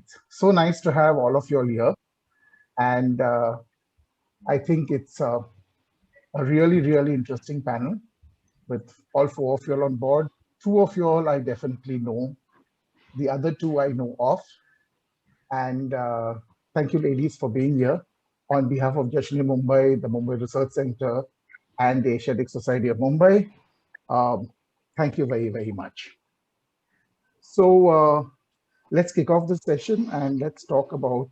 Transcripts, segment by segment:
It's so nice to have all of you all here. And I think it's a really, really interesting panel with all four of you all on board. Two of you all I definitely know. The other two I know of. And thank you, ladies, for being here on behalf of Jashni Mumbai, the Mumbai Research Center, and the Asiatic Society of Mumbai. Thank you very, very much. So let's kick off the session and let's talk about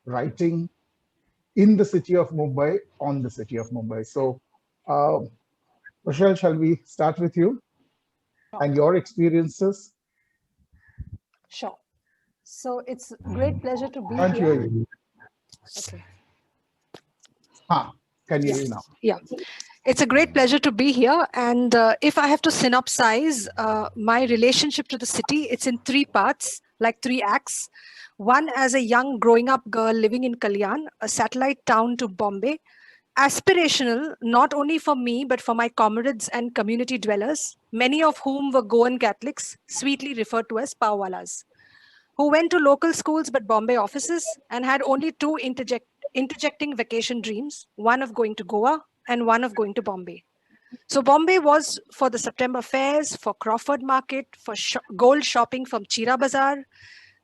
writing in the city of Mumbai, on the city of Mumbai. So, Rochelle, shall we start with you and your experiences? Sure. So it's a great pleasure to be Can't here. hear you. Okay. Can you hear you now? Yeah. It's a great pleasure to be here. And if I have to synopsize my relationship to the city, it's in three parts, like three acts. One, as a young growing up girl living in Kalyan, a satellite town to Bombay, aspirational not only for me, but for my comrades and community dwellers, many of whom were Goan Catholics, sweetly referred to as Pawalas, who went to local schools but Bombay offices and had only two interjecting vacation dreams, one of going to Goa and one of going to Bombay. So Bombay was for the September fairs, for Crawford Market, for gold shopping from Chira Bazaar.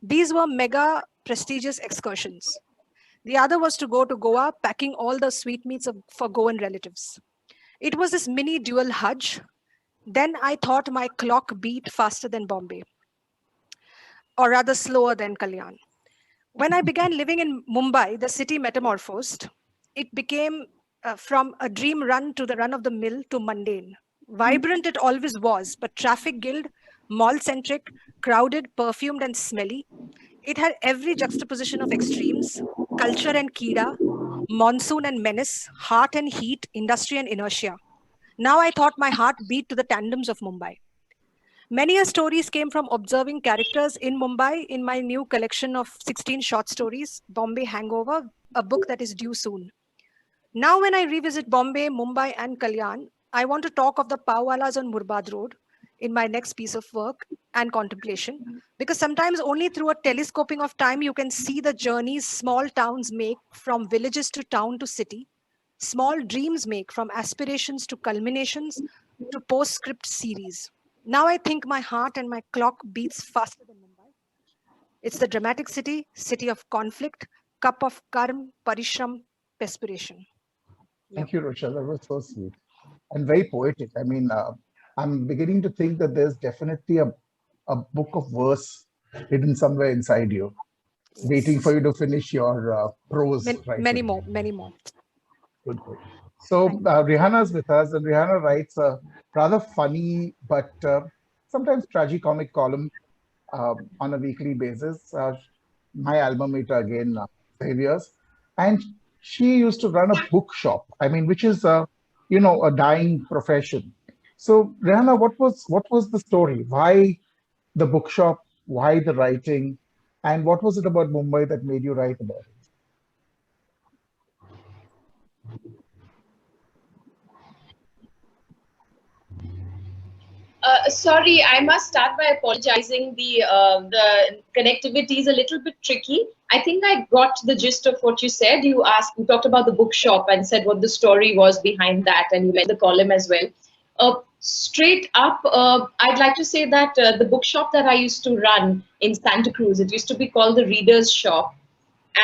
These were mega prestigious excursions. The other was to go to Goa, packing all the sweetmeats for Goan relatives. It was this mini dual Hajj. Then I thought my clock beat faster than Bombay, or rather slower than Kalyan. When I began living in Mumbai, the city metamorphosed. It became from a dream run to the run of the mill to mundane. Vibrant it always was, but traffic guild, mall centric, crowded, perfumed, and smelly. It had every juxtaposition of extremes: culture and kida, monsoon and menace, heart and heat, industry and inertia. Now I thought my heart beat to the tandems of Mumbai. Many a stories came from observing characters in Mumbai in my new collection of 16 short stories, Bombay Hangover, a book that is due soon. Now, when I revisit Bombay, Mumbai, and Kalyan, I want to talk of the Pawalas on Murbad Road in my next piece of work and contemplation, because sometimes only through a telescoping of time you can see the journeys small towns make from villages to town to city, small dreams make from aspirations to culminations to postscript series. Now I think my heart and my clock beats faster than Mumbai. It's the dramatic city, city of conflict, cup of karm, parishram, perspiration. Thank you, Rochelle. That was so sweet and very poetic. I mean, I'm beginning to think that there's definitely a book of verse hidden somewhere inside you, waiting for you to finish your prose writing. Many more, many more. Good, good. So Rehana is with us, and Rehana writes a rather funny but sometimes tragicomic column on a weekly basis. My alma mater again, Xavier's, and she used to run a bookshop. I mean, which is a dying profession. So Rehana, what was the story? Why the bookshop? Why the writing? And what was it about Mumbai that made you write about it? Sorry, I must start by apologizing. The connectivity is a little bit tricky. I think I got the gist of what you said. You talked about the bookshop and said what the story was behind that, and you mentioned the column as well. Straight up, I'd like to say that the bookshop that I used to run in Santa Cruz, it used to be called the Reader's Shop,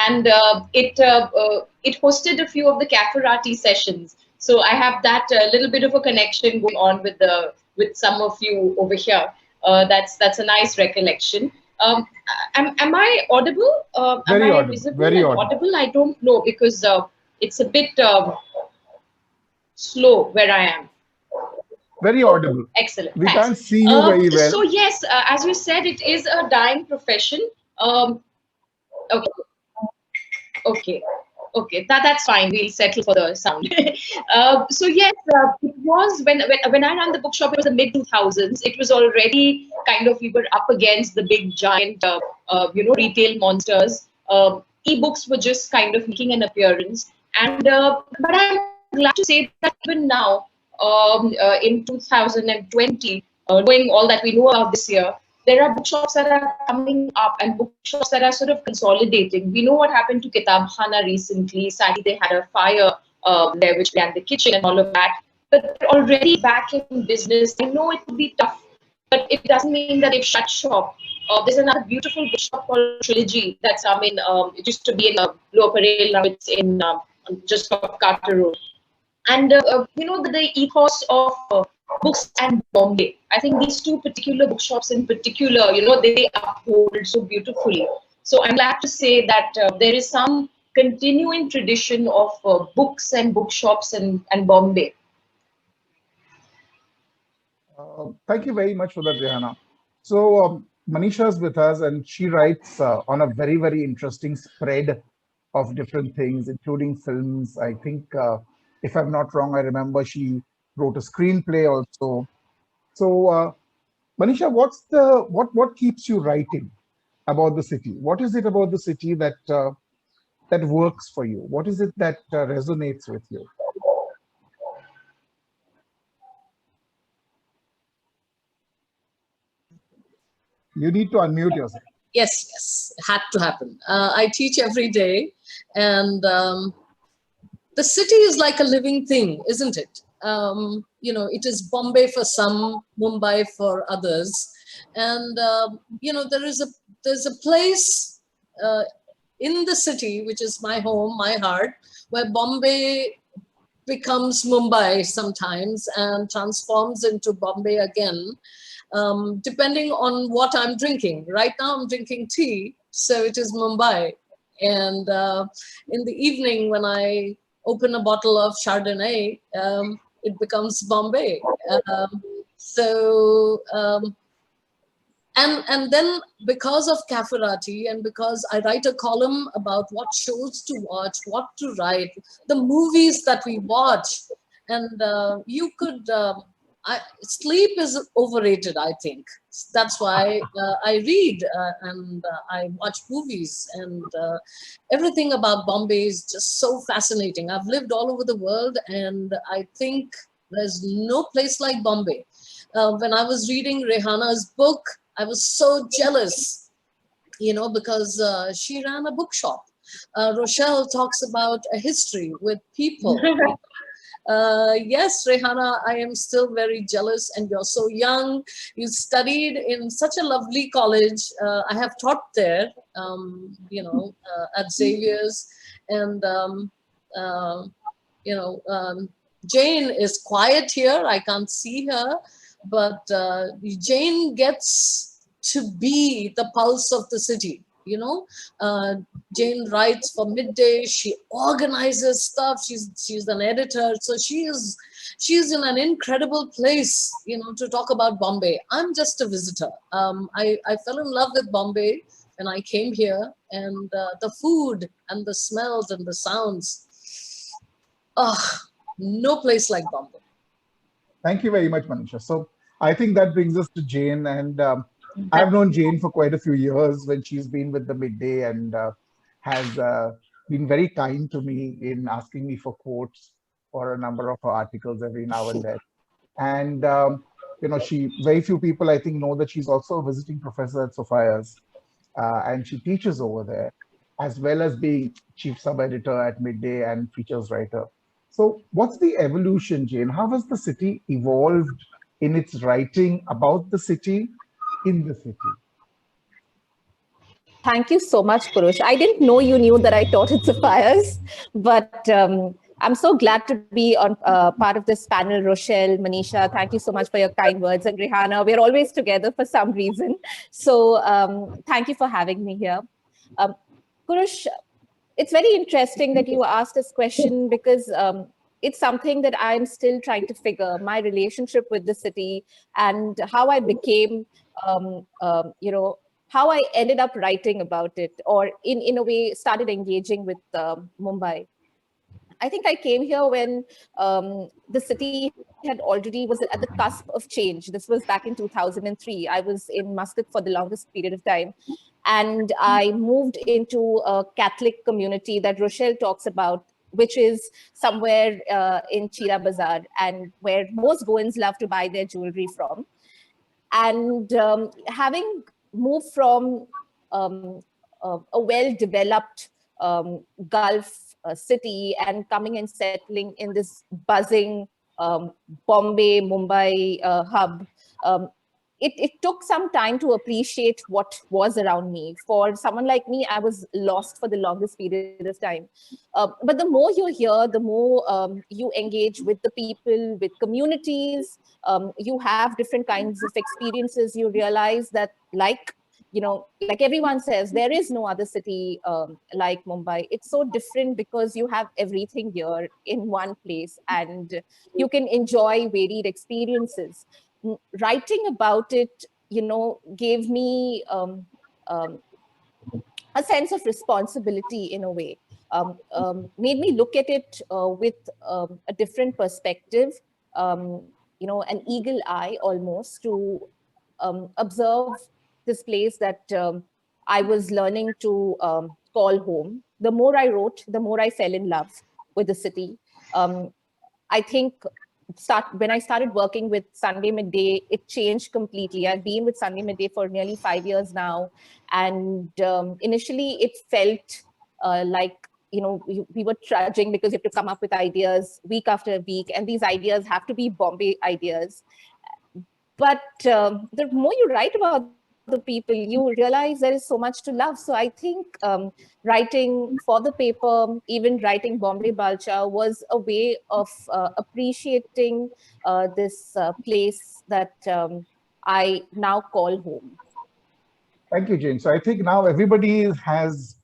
and it hosted a few of the Caferati sessions. So I have that little bit of a connection going on with some of you over here. That's a nice recollection. Am I audible? Am Very I audible. visible Very and audible. audible? I don't know, because it's a bit slow where I am. Very audible. Excellent. We Thanks. can't see you very well. So yes, as you said, it is a dying profession. Okay. Okay, that's fine. We'll settle for the sound. So yes, it was when I ran the bookshop. It was the mid 2000s. It was already kind of, we were up against the big giant, retail monsters. E-books were just kind of making an appearance, and but I'm glad to say that even now, in 2020, knowing all that we know about this year, there are bookshops that are coming up and bookshops that are sort of consolidating. We know what happened to Kitab Khana recently. Sadly, they had a fire there, which began the kitchen and all of that. But they're already back in business. I know it will be tough, but it doesn't mean that they've shut shop. There's another beautiful bookshop called Trilogy that's it used to be in Lower Parel, now it's in just off Carter Road. And the ethos of books and Bombay. I think these two particular bookshops in particular, they uphold so beautifully. So I'm glad to say that there is some continuing tradition of books and bookshops and Bombay. Thank you very much for that, Rehana. So Manisha is with us, and she writes on a very, very interesting spread of different things, including films. I think, if I'm not wrong, I remember she wrote a screenplay also. So, Manisha, what keeps you writing about the city? What is it about the city that works for you? What is it that resonates with you? You need to unmute yourself. Yes, had to happen. I teach every day, and the city is like a living thing, isn't it? It is Bombay for some, Mumbai for others, and there's a place in the city which is my home, my heart, where Bombay becomes Mumbai sometimes and transforms into Bombay again. Depending on what I'm drinking. Right now I'm drinking tea, so it is Mumbai. And in the evening when I open a bottle of Chardonnay, it becomes Bombay. And then because of Caferati and because I write a column about what shows to watch, what to write, the movies that we watch, and you could... sleep is overrated, I think. That's why I read and I watch movies, and everything about Bombay is just so fascinating. I've lived all over the world, and I think there's no place like Bombay. When I was reading Rehana's book, I was so jealous, because she ran a bookshop. Rochelle talks about a history with people. Yes, Rehana, I am still very jealous, and you're so young. You studied in such a lovely college. I have taught there, at Xavier's, and Jane is quiet here. I can't see her, but Jane gets to be the pulse of the city. Jane writes for Midday. She organizes stuff. She's an editor, so she's in an incredible place, to talk about Bombay. I'm just a visitor. I fell in love with Bombay when I came here, and the food and the smells and the sounds. No place like Bombay. Thank you very much, Manisha. So I think that brings us to Jane, and I've known Jane for quite a few years when she's been with the Midday, and has been very kind to me in asking me for quotes for a number of her articles every now and then. And, very few people, I think, know that she's also a visiting professor at Sophia's, and she teaches over there, as well as being chief sub-editor at Midday and features writer. So what's the evolution, Jane? How has the city evolved in its writing about the city, in the city? Thank you so much, Purush. I didn't know you knew that I taught at Sophia's, but I'm so glad to be on part of this panel. Rochelle, Manisha, thank you so much for your kind words. And Rehana, we're always together for some reason. So thank you for having me here. Purush, it's very interesting that you asked this question, because it's something that I'm still trying to figure, my relationship with the city and how I became, how I ended up writing about it, or in a way started engaging with Mumbai. I think I came here when the city was at the cusp of change. This was back in 2003. I was in Muscat for the longest period of time. And I moved into a Catholic community that Rochelle talks about, which is somewhere in Chira Bazaar, and where most Goans love to buy their jewelry from. And having moved from a well-developed Gulf city and coming and settling in this buzzing Bombay, Mumbai hub, it took some time to appreciate what was around me. For someone like me, I was lost for the longest period of time. But the more you're here, the more you engage with the people, with communities, you have different kinds of experiences. You realize that, like, like everyone says, there is no other city like Mumbai. It's so different because you have everything here in one place, and you can enjoy varied experiences. Writing about it, gave me a sense of responsibility in a way. Made me look at it with a different perspective, an eagle eye almost, to observe this place that I was learning to call home. The more I wrote, the more I fell in love with the city. I think when I started working with Sunday Midday, it changed completely. I've been with Sunday Midday for nearly 5 years now. And initially it felt like, we were trudging because you have to come up with ideas week after week. And these ideas have to be Bombay ideas. But the more you write about the people, you realize there is so much to love. So I think writing for the paper, even writing Bombay Balcha, was a way of appreciating this place that I now call home. Thank you, Jane. So I think now everybody has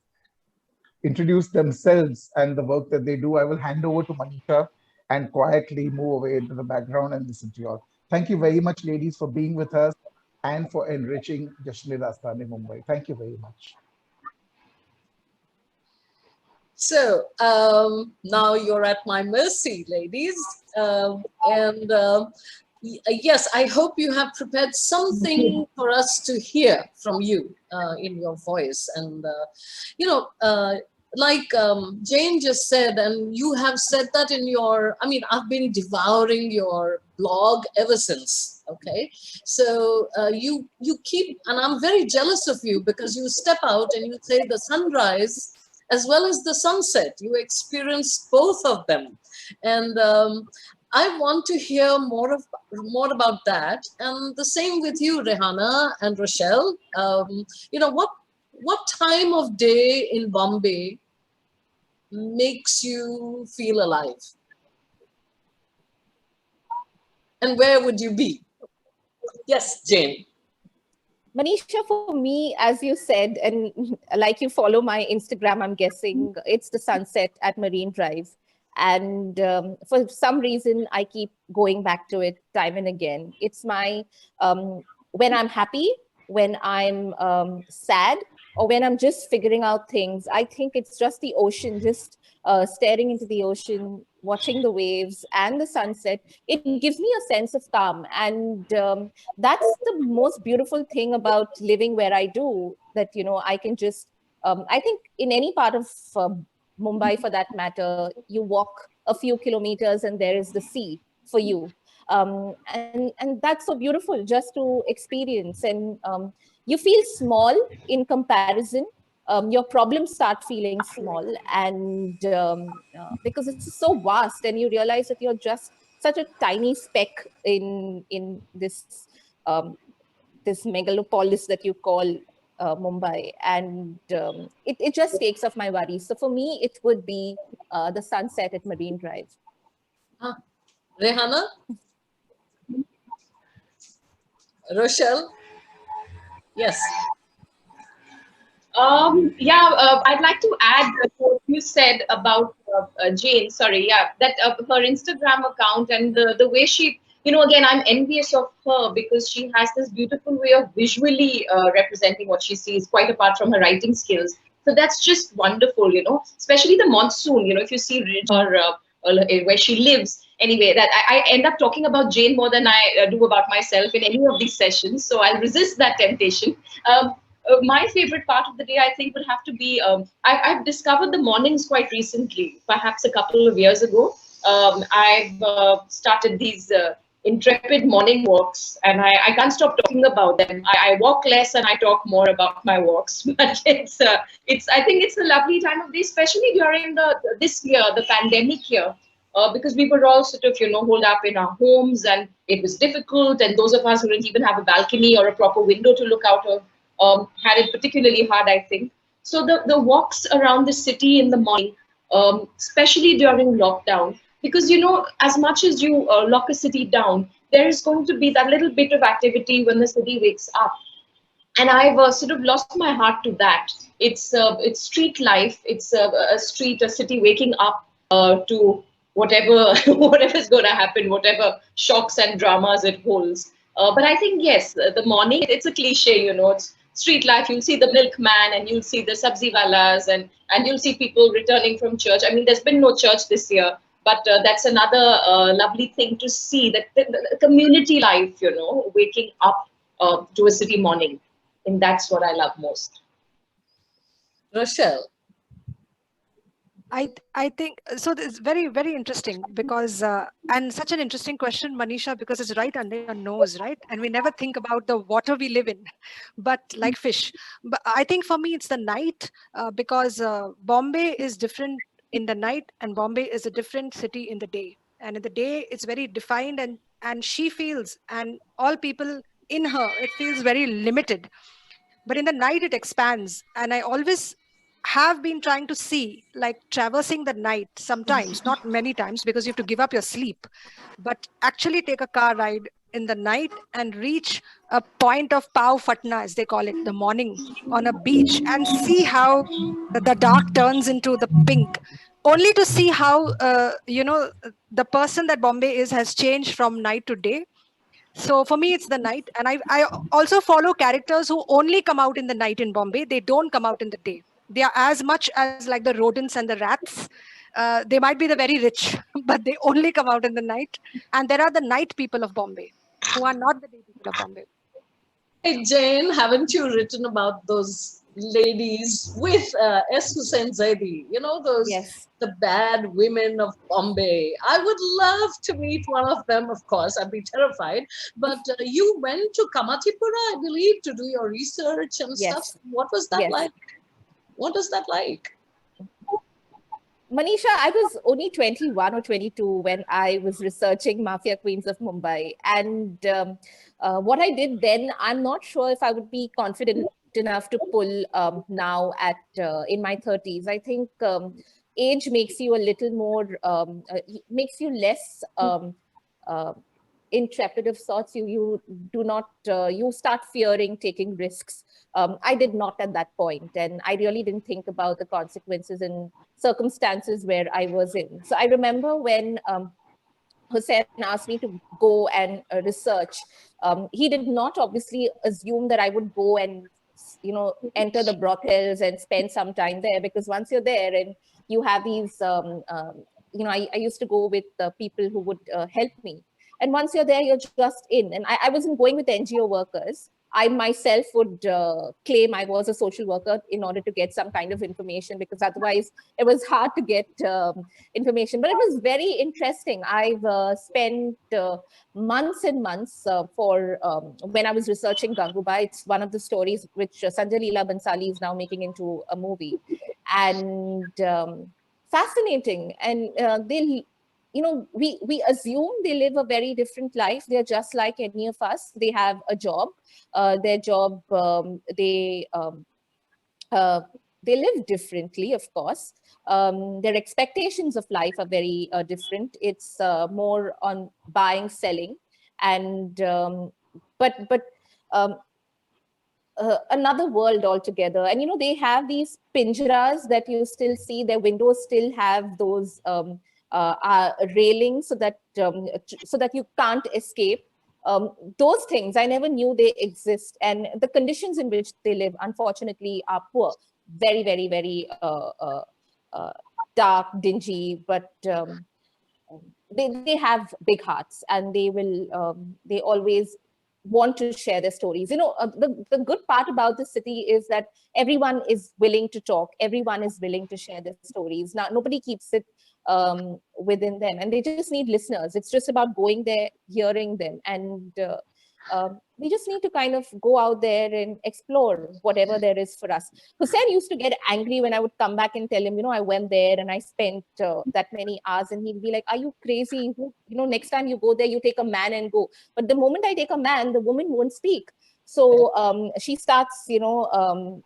introduced themselves and the work that they do. I will hand over to Manisha and quietly move away into the background and listen to you all. Thank you very much, ladies, for being with us and for enriching Jashan-e Mumbai. Thank you very much. So now you're at my mercy, ladies. Yes, I hope you have prepared something for us to hear from you in your voice. And, like Jane just said, and you have said that in your, I've been devouring your blog ever since, okay? So you keep, and I'm very jealous of you because you step out and you say the sunrise as well as the sunset. You experience both of them. And I want to hear more about that. And the same with you, Rehana and Rochelle. What time of day in Bombay makes you feel alive? And where would you be? Yes, Jane. Manisha, for me, as you said, and like you follow my Instagram, I'm guessing it's the sunset at Marine Drive. And for some reason, I keep going back to it time and again. It's my, when I'm happy, when I'm sad, or when I'm just figuring out things. I think it's just the ocean, just staring into the ocean, watching the waves and the sunset. It gives me a sense of calm. And that's the most beautiful thing about living where I do, that, I can just, I think in any part of Mumbai, for that matter, you walk a few kilometers and there is the sea for you. And that's so beautiful just to experience. And you feel small in comparison. Your problems start feeling small, and because it's so vast, and you realize that you're just such a tiny speck in this this megalopolis that you call Mumbai, and it just takes off my worries. So for me, it would be the sunset at Marine Drive. Rehana? Rochelle? Yes. I'd like to add what you said about Jane. Sorry, that her Instagram account and the way she, again, I'm envious of her because she has this beautiful way of visually representing what she sees, quite apart from her writing skills. So that's just wonderful, especially the monsoon. If you see her where she lives. Anyway, that I end up talking about Jane more than I do about myself in any of these sessions. So I'll resist that temptation. My favorite part of the day, I think, would have to be, I've discovered the mornings quite recently, perhaps a couple of years ago. I've started these intrepid morning walks, and I can't stop talking about them. I walk less and I talk more about my walks, but it's I think it's a lovely time of day, especially during this year, the pandemic year, because we were all sort of holed up in our homes, and it was difficult. And those of us who didn't even have a balcony or a proper window to look out of had it particularly hard, I think. So the walks around the city in the morning, especially during lockdown, because as much as you lock a city down, there is going to be that little bit of activity when the city wakes up, and I've sort of lost my heart to that. It's street life. It's a city waking up to whatever whatever is going to happen, whatever shocks and dramas it holds. But I think yes, the morning, it's a cliche, it's street life. You'll see the milkman, and you'll see the sabzi walas, and you'll see people returning from church. I mean, there's been no church this year, but that's another lovely thing to see, that the community life, waking up to a city morning. And that's what I love most. Rochelle. I think so. It's very, very interesting because and such an interesting question, Manisha, because it's right under your nose, right? And we never think about the water we live in, but like fish. But I think for me it's the night, because Bombay is different in the night, and Bombay is a different city in the day. And in the day it's very defined, and she feels, and all people in her, it feels very limited. But in the night it expands, and I always have been trying to see, like, traversing the night sometimes, not many times because you have to give up your sleep, but actually take a car ride in the night and reach a point of Pau Fatna, as they call it, the morning, on a beach, and see how the dark turns into the pink, only to see how the person that Bombay is has changed from night to day. So for me, it's the night. And I also follow characters who only come out in the night in Bombay. They don't come out in the day. They are as much as like the rodents and the rats. They might be the very rich, but they only come out in the night. And there are the night people of Bombay who are not the day people of Bombay. Hey, Jane, haven't you written about those ladies with S. Hussain Zaidi? Those Yes. the bad women of Bombay. I would love to meet one of them, of course. I'd be terrified. But you went to Kamatipura, I believe, to do your research and Yes. stuff. What was that Yes. like? What is that like? Manisha, I was only 21 or 22 when I was researching Mafia Queens of Mumbai. And what I did then, I'm not sure if I would be confident enough to pull now at in my 30s. I think age makes you a little more, makes you less intrepid of sorts. You do not, you start fearing taking risks. I did not at that point, and I really didn't think about the consequences and circumstances where I was in. So I remember when Hussain asked me to go and research, he did not obviously assume that I would go and enter the brothels and spend some time there, because once you're there and you have these, I used to go with people who would help me. And once you're there, you're just in. And I wasn't going with NGO workers. I myself would claim I was a social worker in order to get some kind of information, because otherwise it was hard to get information. But it was very interesting. I've spent months and months for when I was researching Gangubai. It's one of the stories which Sanjay Leela Bansali is now making into a movie. And fascinating. And they we assume they live a very different life. They're just like any of us. They have a job. Their job, they live differently, of course. Their expectations of life are very different. It's more on buying, selling, and but another world altogether. And they have these pinjaras that you still see. Their windows still have those railings so that you can't escape. Those things I never knew they exist, and the conditions in which they live, unfortunately, are poor. Very, very, very dark, dingy, but they have big hearts, and they always want to share their stories. The good part about the city is that everyone is willing to talk. Everyone is willing to share their stories. Now, nobody keeps it within them, and they just need listeners. It's just about going there, hearing them, and we just need to kind of go out there and explore whatever there is for us. Hussein used to get angry when I would come back and tell him, I went there and I spent that many hours, and he'd be like, are you crazy? Next time you go there, you take a man and go. But the moment I take a man, the woman won't speak. So she starts, pulling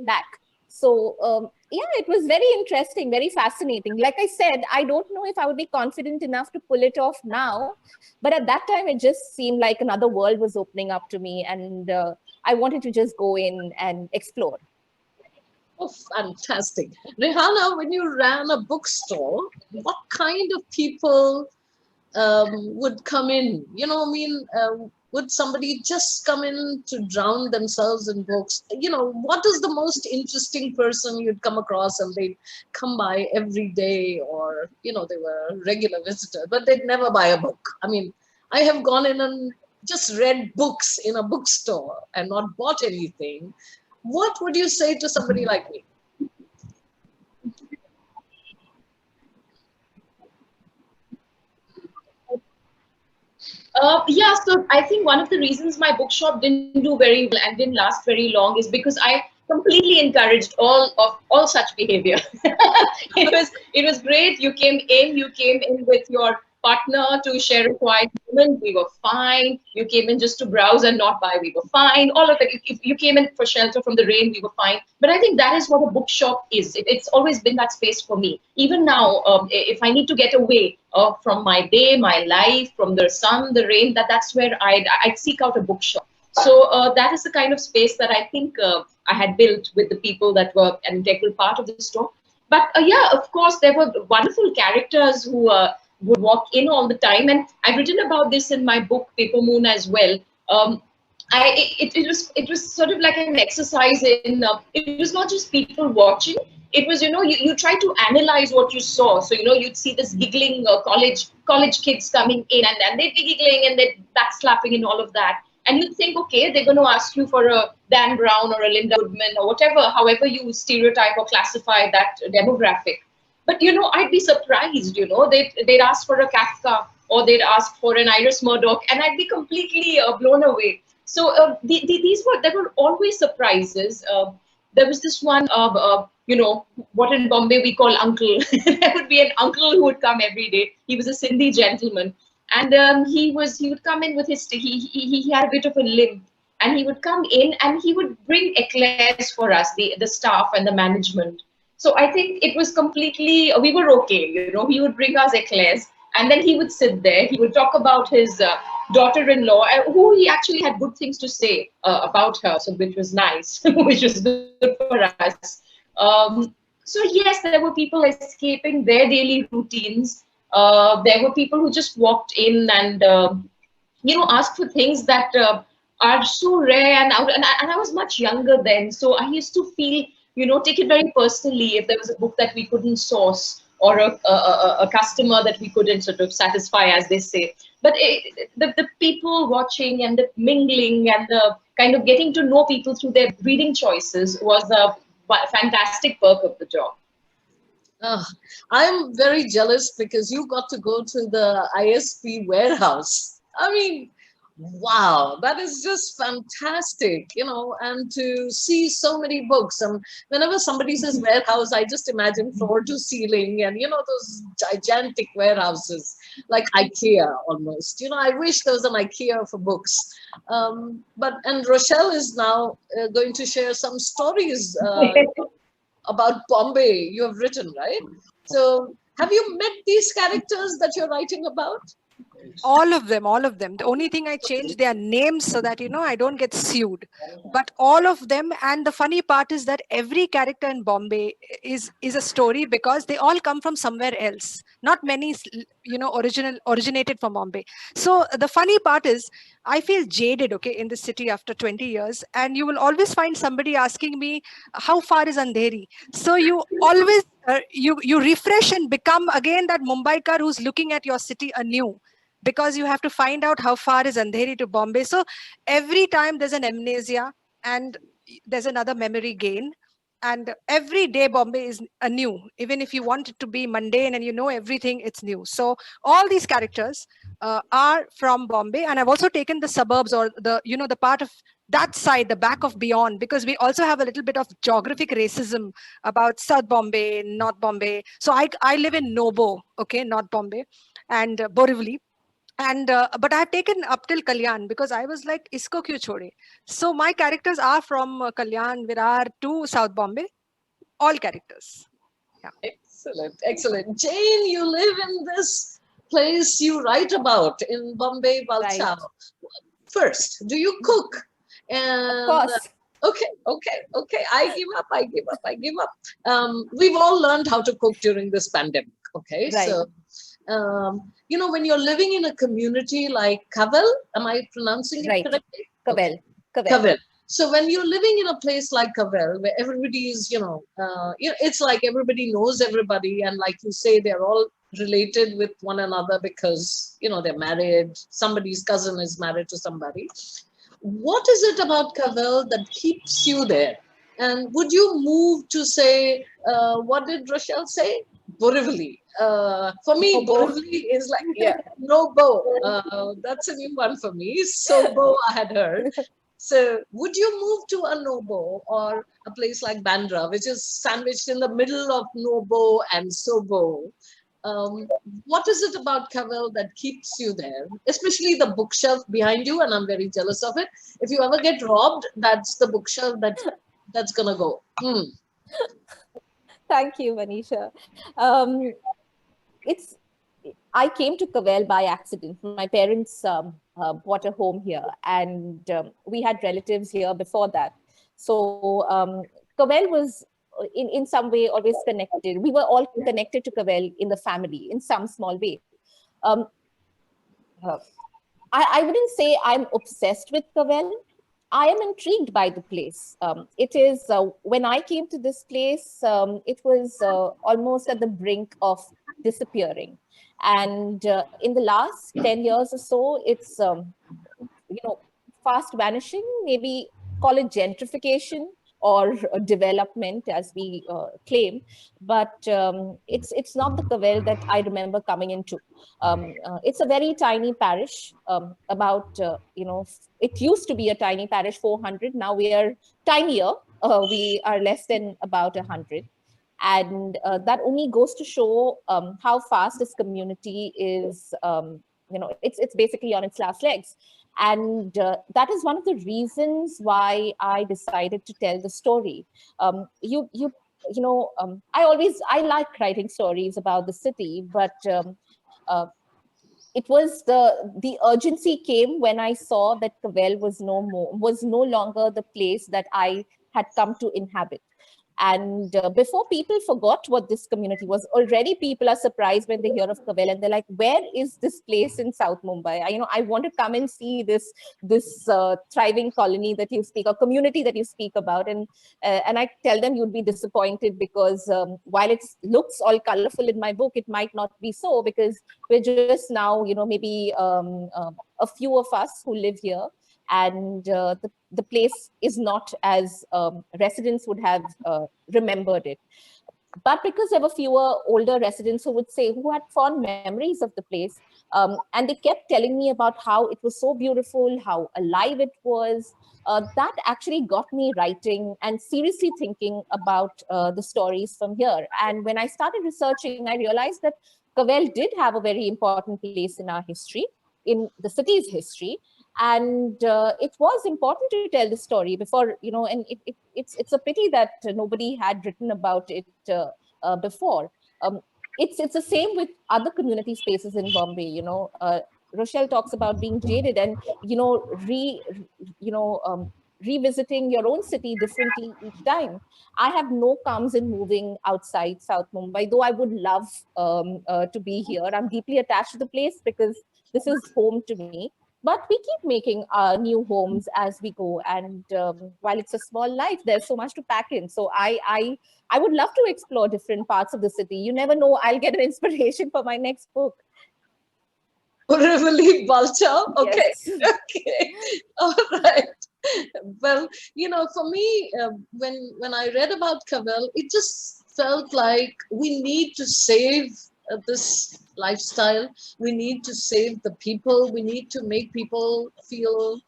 back. So yeah, it was very interesting, very fascinating. Like I said, I don't know if I would be confident enough to pull it off now, but at that time, it just seemed like another world was opening up to me, and I wanted to just go in and explore. Oh, fantastic. Rehana, when you ran a bookstore, what kind of people would come in? Would somebody just come in to drown themselves in books? What is the most interesting person you'd come across and they'd come by every day, or, they were a regular visitor, but they'd never buy a book? I mean, I have gone in and just read books in a bookstore and not bought anything. What would you say to somebody like me? Yeah, so I think one of the reasons my bookshop didn't do very well and didn't last very long is because I completely encouraged all such behavior. it was great. You came in with your partner to share a quiet moment. We were fine. You came in just to browse and not buy. We were fine. All of it. If you came in for shelter from the rain, we were fine. But I think that is what a bookshop is. It's always been that space for me. Even now, if I need to get away from my day, my life, from the sun, the rain, that's where I'd seek out a bookshop. So that is the kind of space that I think I had built with the people that were an integral part of the store. But yeah, of course, there were wonderful characters who would walk in all the time. And I've written about this in my book, Paper Moon, as well. It was sort of like an exercise in, it was not just people watching. It was, you try to analyze what you saw. So, you'd see this giggling college kids coming in, and they'd be giggling and they'd backslapping and all of that. And you'd think, okay, they're going to ask you for a Dan Brown or a Linda Goodman or whatever, however you stereotype or classify that demographic. But, I'd be surprised, they'd ask for a Kafka or they'd ask for an Iris Murdoch, and I'd be completely blown away. So there were always surprises. There was this one, what in Bombay we call uncle. There would be an uncle who would come every day. He was a Sindhi gentleman. And he would come in with he had a bit of a limp, and he would come in and he would bring eclairs for us, the staff and the management. So I think it was completely, we were okay, he would bring us eclairs, and then he would sit there, he would talk about his daughter-in-law, who he actually had good things to say about her, so which was nice, which was good for us. So yes, there were people escaping their daily routines. There were people who just walked in and, asked for things that are so rare. And I was much younger then. So I used to feel, take it very personally if there was a book that we couldn't source, or a customer that we couldn't sort of satisfy, as they say. But the people watching and the mingling and the kind of getting to know people through their reading choices was a fantastic perk of the job. I'm very jealous because you got to go to the ISP warehouse. I mean, wow, that is just fantastic, and to see so many books. And whenever somebody says warehouse, I just imagine floor to ceiling and, those gigantic warehouses like IKEA almost. I wish there was an IKEA for books. And Rochelle is now going to share some stories about Bombay you have written, right? So have you met these characters that you're writing about? All of them. The only thing I changed their names so that, I don't get sued. But all of them. And the funny part is that every character in Bombay is a story, because they all come from somewhere else. Not many, originated from Bombay. So the funny part is, I feel jaded, okay, in the city after 20 years. And you will always find somebody asking me, how far is Andheri? So you always, you refresh and become again that Mumbaikar who's looking at your city anew, because you have to find out how far is Andheri to Bombay. So every time there's an amnesia and there's another memory gain. and every day Bombay is a new. Even if you want it to be mundane and you know everything, it's new. So all these characters are from Bombay, and I've also taken the suburbs, or the the part of that side, the back of beyond, because we also have a little bit of geographic racism about South Bombay, North Bombay. So I live in Nobo, okay, North Bombay, and Borivali. And but I've taken up till Kalyan because I was like, isko kyu chhode? So my characters are from Kalyan, Virar to South Bombay, all characters. Yeah. Excellent, excellent. Jane, you live in this place you write about in Bombay, Valcha. Right. First, do you cook? And Of course. Okay. I give up. We've all learned how to cook during this pandemic. Okay, Right. so when you're living in a community like Kavel, am I pronouncing it Right. correctly? Kavel. Kavel. So when you're living in a place like Kavel, where everybody is, it's like everybody knows everybody, and like you say, they're all related with one another because they're married. Somebody's cousin is married to somebody. What is it about Kavel that keeps you there? And would you move to say, what did Rochelle say? Borivali. For me, Borivali is like, no bow. That's a new one for me. So bow I had heard. So would you move to a Nobo or a place like Bandra, which is sandwiched in the middle of Nobo and Sobo? What is it about Kavel that keeps you there? Especially the bookshelf behind you, and I'm very jealous of it. If you ever get robbed, that's the bookshelf that's gonna go. Thank you, Manisha. I came to Kavel by accident. My parents bought a home here, and we had relatives here before that. So Kavel was in some way always connected. We were all connected to Kavel in the family in some small way. I wouldn't say I'm obsessed with Kavel. I am intrigued by the place. It is, when I came to this place, it was almost at the brink of disappearing. And in the last 10 years or so, it's, fast vanishing, maybe call it gentrification or development as we claim, but it's not the Kavel that I remember coming into. It's a very tiny parish, it used to be a tiny parish, 400, now we are tinier, we are less than about 100. And that only goes to show how fast this community is, it's basically on its last legs. And that is one of the reasons why I decided to tell the story. I like writing stories about the city, but it was the urgency came when I saw that Kavel was no longer the place that I had come to inhabit. And before people forgot what this community was, already people are surprised when they hear of Kavel and they're like, where is this place in South Mumbai? I want to come and see this thriving colony that you speak, or community that you speak about. And I tell them you'd be disappointed because while it looks all colorful in my book, it might not be so, because we're just now, maybe a few of us who live here. And the place is not as residents would have remembered it. But because there were fewer older residents who had fond memories of the place, and they kept telling me about how it was so beautiful, how alive it was, that actually got me writing and seriously thinking about the stories from here. And when I started researching, I realized that Kavel did have a very important place in our history, in the city's history. And it was important to tell the story before, and it's a pity that nobody had written about it before. It's the same with other community spaces in Bombay. Rochelle talks about being jaded and revisiting your own city differently each time. I have no qualms in moving outside South Mumbai, though I would love to be here. I'm deeply attached to the place because this is home to me. But we keep making new homes as we go. And while it's a small life, there's so much to pack in. So I would love to explore different parts of the city. You never know, I'll get an inspiration for my next book. Borivali, Balcha. Okay. Yes. Okay. All right. Well, for me, when I read about Cavell, it just felt like we need to save this lifestyle. We need to save the people. We need to make people feel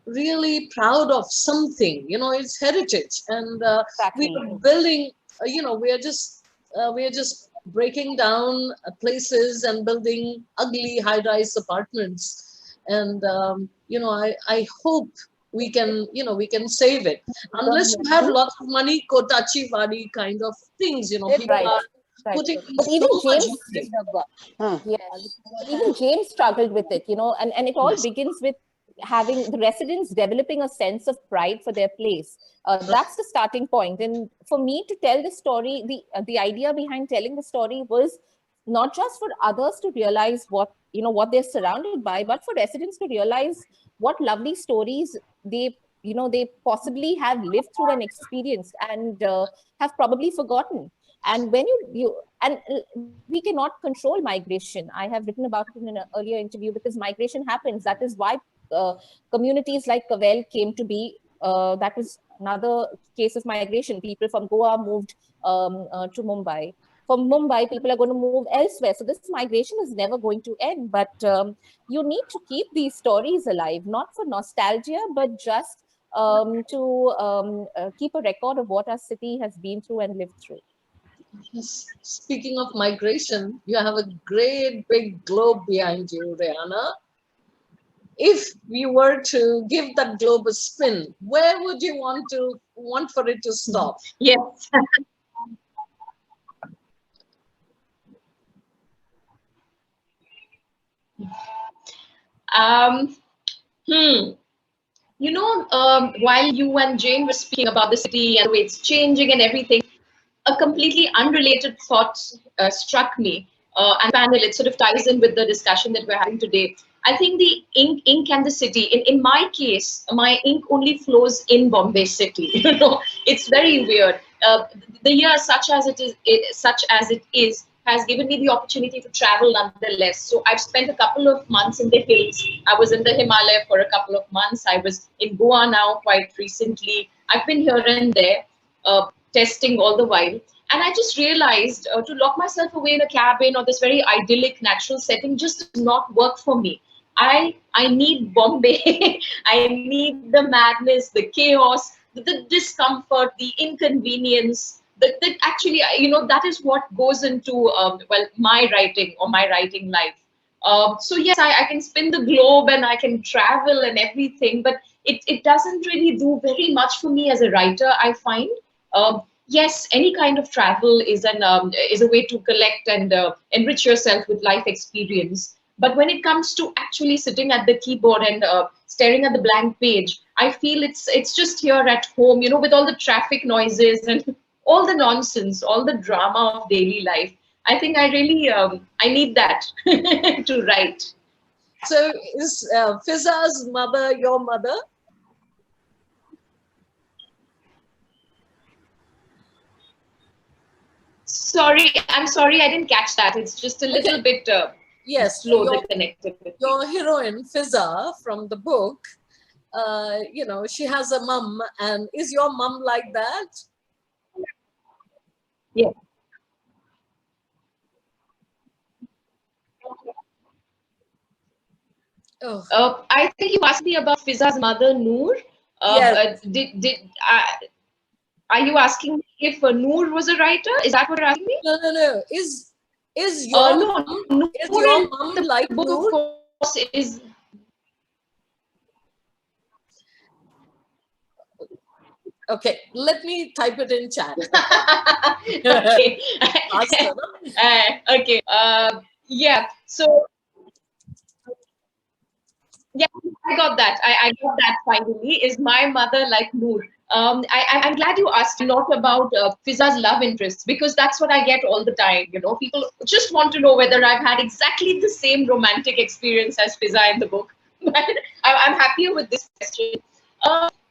really proud of something. It's heritage, and we Exactly. are building. We are just breaking down places and building ugly high-rise apartments, and I hope we can save it. Unless you have lots of money, kotachi wadi kind of things. People Right. are Right. putting But so even much James, money. yeah, but even James struggled with it, and it all begins with having the residents developing a sense of pride for their place. That's the starting point. And for me to tell the story, the idea behind telling the story was not just for others to realize what they're surrounded by, but for residents to realize what lovely stories they possibly have lived through and experienced and have probably forgotten. And when you and we cannot control migration. I have written about it in an earlier interview, because migration happens. That is why uh, communities like Cavell came to be. That was another case of migration. People from Goa moved to Mumbai. From Mumbai, people are going to move elsewhere. So this migration is never going to end. But you need to keep these stories alive, not for nostalgia, but just to keep a record of what our city has been through and lived through. Speaking of migration, you have a great big globe behind you, Rehana. If you were to give that globe a spin, where would you want for it to stop? Yes. Um, hmm. While you and Jane were speaking about the city and the way it's changing and everything, a completely unrelated thought struck me. And panel, it sort of ties in with the discussion that we're having today. I think the ink and the city. In my case, my ink only flows in Bombay City. It's very weird. The year, such as it is, has given me the opportunity to travel nonetheless. So I've spent a couple of months in the hills. I was in the Himalaya for a couple of months. I was in Goa now quite recently. I've been here and there. Testing all the while. And I just realized to lock myself away in a cabin or this very idyllic natural setting just does not work for me. I need Bombay. I need the madness, the chaos, the discomfort, the inconvenience. That actually, that is what goes into my writing or my writing life. So yes, I can spin the globe and I can travel and everything, but it doesn't really do very much for me as a writer, I find. Yes, any kind of travel is a way to collect and enrich yourself with life experience. But when it comes to actually sitting at the keyboard and staring at the blank page, I feel it's just here at home, with all the traffic noises and all the nonsense, all the drama of daily life. I think I really I need that to write. So is Fiza's mother your mother? Sorry, I'm sorry, I didn't catch that. It's just a little Okay. bit Yes, slow, the connectivity. your heroine Fiza from the book, she has a mum, and is your mum like that? Yeah. Oh, I think you asked me about Fiza's mother, Noor. yes. Are you asking me if Noor was a writer? Is that what you're asking me? No, no, no. Is your No, mum is Noor your in mum the like book, of Noor? course, is. Okay, let me type it in chat. Okay. Faster, no? Okay. Yeah. So yeah, I got that. I got that finally. Is my mother like Noor? I'm glad you asked not about Fiza's love interests, because that's what I get all the time. People just want to know whether I've had exactly the same romantic experience as Fiza in the book. But I'm happier with this question.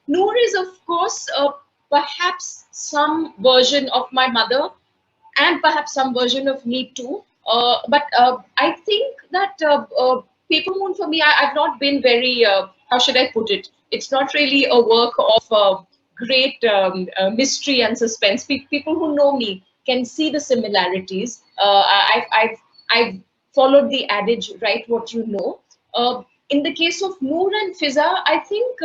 Noor is, of course, perhaps some version of my mother, and perhaps some version of me too. But I think that Paper Moon for me, I've not been very how should I put it? It's not really a work of great mystery and suspense. People who know me can see the similarities. I've followed the adage, write what you know. In the case of Noor and Fiza, I think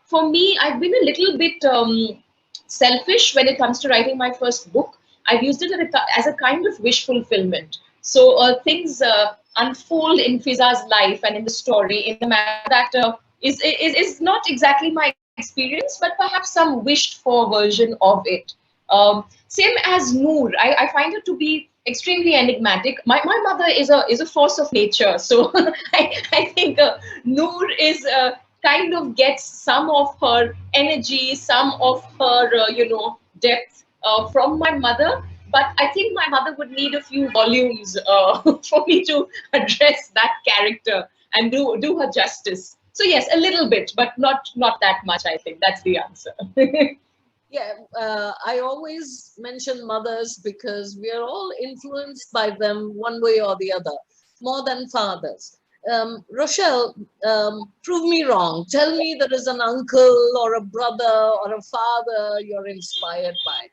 for me, I've been a little bit selfish when it comes to writing my first book. I've used it as a kind of wish fulfillment. So things unfold in Fiza's life and in the story in a manner that is not exactly my experience, but perhaps some wished for version of it. Same as Noor, I find her to be extremely enigmatic. My mother is a force of nature, so I think Noor is kind of gets some of her energy, some of her depth from my mother. But I think my mother would need a few volumes for me to address that character and do her justice. So yes, a little bit, but not that much. I think that's the answer. Yeah, I always mention mothers because we are all influenced by them one way or the other, more than fathers. Rochelle, prove me wrong. Tell me there is an uncle or a brother or a father you're inspired by.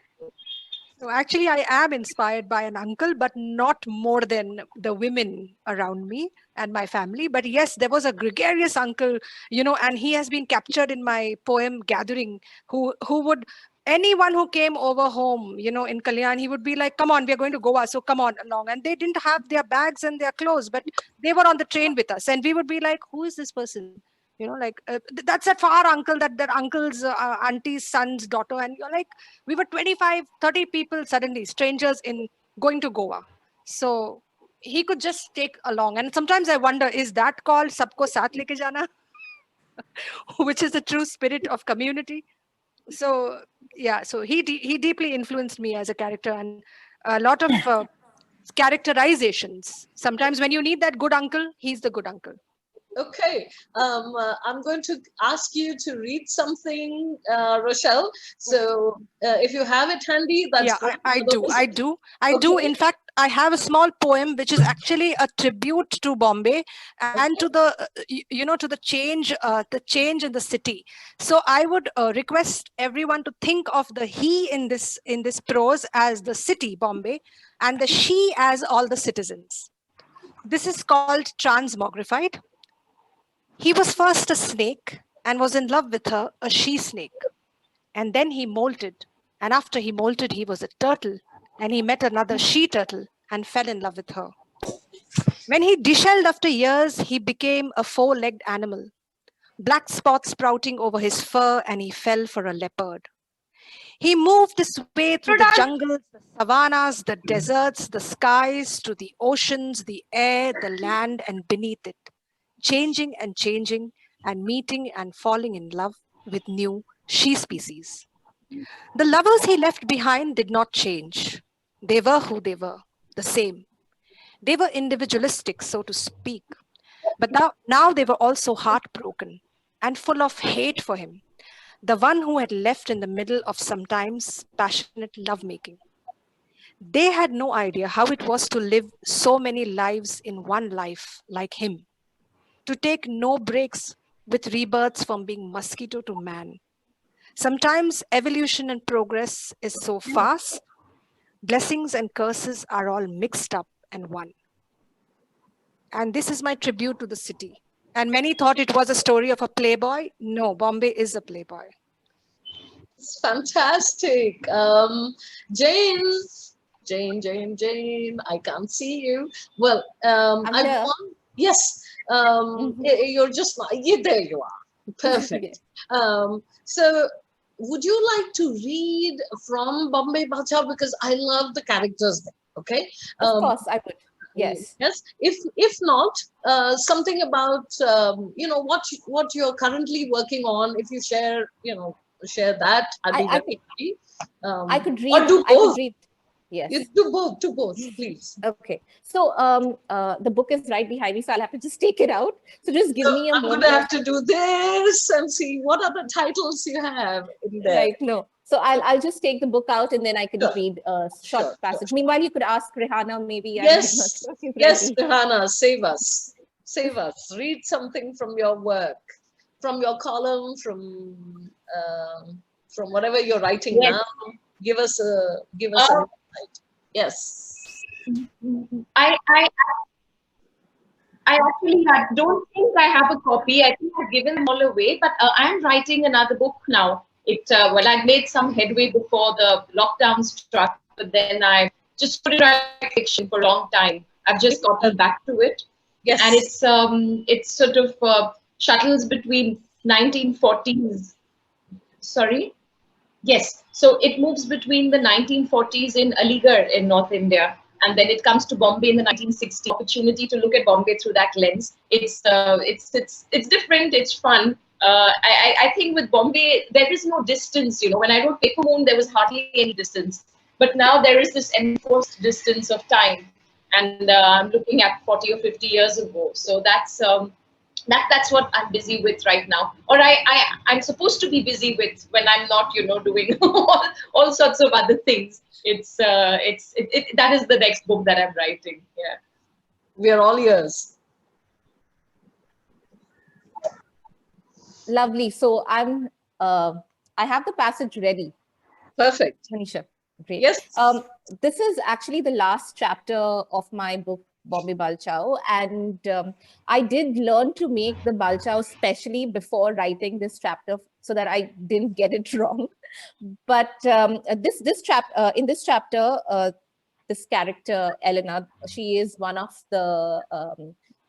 So actually, I am inspired by an uncle, but not more than the women around me and my family. But yes, there was a gregarious uncle, and he has been captured in my poem Gathering, who would, anyone who came over home, in Kalyan, he would be like, come on, we are going to Goa, so come on along. And they didn't have their bags and their clothes, but they were on the train with us. And we would be like, who is this person? That's that far uncle, that uncle's auntie's son's daughter. And you're like, we were 25, 30 people suddenly, strangers in going to Goa. So he could just take along. And sometimes I wonder, is that called Sabko Saath Leke Jana? Which is the true spirit of community. So yeah, so he deeply influenced me as a character, and a lot of characterizations. Sometimes when you need that good uncle, he's the good uncle. Okay, I'm going to ask you to read something, Rochelle. So if you have it handy, that's yeah, great. I do. Okay. In fact, I have a small poem which is actually a tribute to Bombay and to the to the change in the city. So I would request everyone to think of the he in this prose as the city Bombay and the she as all the citizens. This is called Transmogrified. He was first a snake and was in love with her, a she snake. And then he molted. And after he molted, he was a turtle. And he met another she turtle and fell in love with her. When he deshelled after years, he became a four-legged animal. Black spots sprouting over his fur, and he fell for a leopard. He moved his way through the jungles, the savannas, the deserts, the skies, to the oceans, the air, the land, and beneath it, changing and meeting and falling in love with new she species. The lovers he left behind did not change. They were who they were, the same. They were individualistic, so to speak. But now they were also heartbroken and full of hate for him, the one who had left in the middle of sometimes passionate lovemaking. They had no idea how it was to live so many lives in one life like him, to take no breaks with rebirths from being mosquito to man. Sometimes evolution and progress is so fast, blessings and curses are all mixed up and one. And this is my tribute to the city. And many thought it was a story of a playboy. No, Bombay is a playboy. It's fantastic. Jane, I can't see you. Well, yes, you're just, there you are. Perfect. So would you like to read from Bombay Bacha? Because I love the characters there, okay? Of course, I would. Yes. Yes. If not, something about what you're currently working on. If you share that, I'd be very happy. I could read. Or do both. I could read. Yes. Do both, please. Okay. So the book is right behind me, so I'll have to just take it out. So just give me a moment. I'm going to have to do this and see what other titles you have in there. Right. No. So I'll just take the book out and then I can read a short passage. Meanwhile, you could ask Rehana maybe. Yes. Yes, Rehana, save us. Read something from your work. from your column, from whatever you're writing Yes. now? Give us an insight. Yes. I actually don't think I have a copy. I think I've given them all away, but I'm writing another book now. Well, I made some headway before the lockdown struck, but then I just couldn't write fiction for a long time. I've just gotten back to it. Yes. And it's sort of shuttles between 1940s. Sorry? Yes. So it moves between the 1940s in Aligarh in North India, and then it comes to Bombay in the 1960s. Opportunity to look at Bombay through that lens. It's different. It's fun. I think with Bombay there is no distance. You know, when I wrote Paper Moon, there was hardly any distance, but now there is this enforced distance of time, and I'm looking at 40 or 50 years ago. So that's what I'm busy with right now, or I'm supposed to be busy with when I'm not, doing all sorts of other things. That is the next book that I'm writing. Yeah, we are all ears. Lovely. So I have the passage ready. Perfect. Manisha, great. Yes. This is actually the last chapter of my book, Bombay Balchao, and I did learn to make the Balchao specially before writing this chapter so that I didn't get it wrong. But in this chapter, this character Elena, she is one of the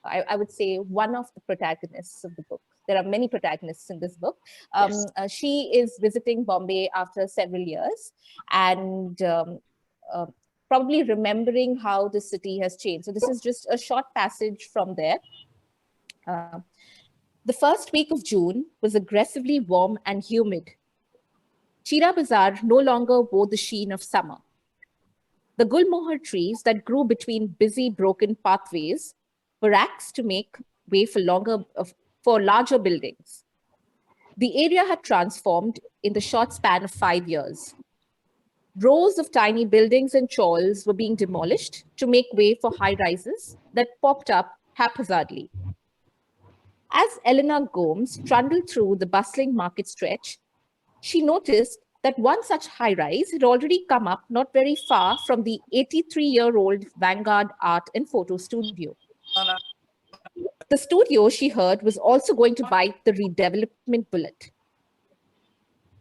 I would say one of the protagonists of the book. There are many protagonists in this book. Yes. She is visiting Bombay after several years, and probably remembering how the city has changed. So this is just a short passage from there. The first week of June was aggressively warm and humid. Chira Bazaar no longer wore the sheen of summer. The gulmohar trees that grew between busy, broken pathways were axed to make way for larger buildings. The area had transformed in the short span of 5 years. Rows of tiny buildings and chawls were being demolished to make way for high-rises that popped up haphazardly. As Eleanor Gomes trundled through the bustling market stretch, she noticed that one such high-rise had already come up not very far from the 83-year-old Vanguard Art and Photo Studio. The studio, she heard, was also going to bite the redevelopment bullet.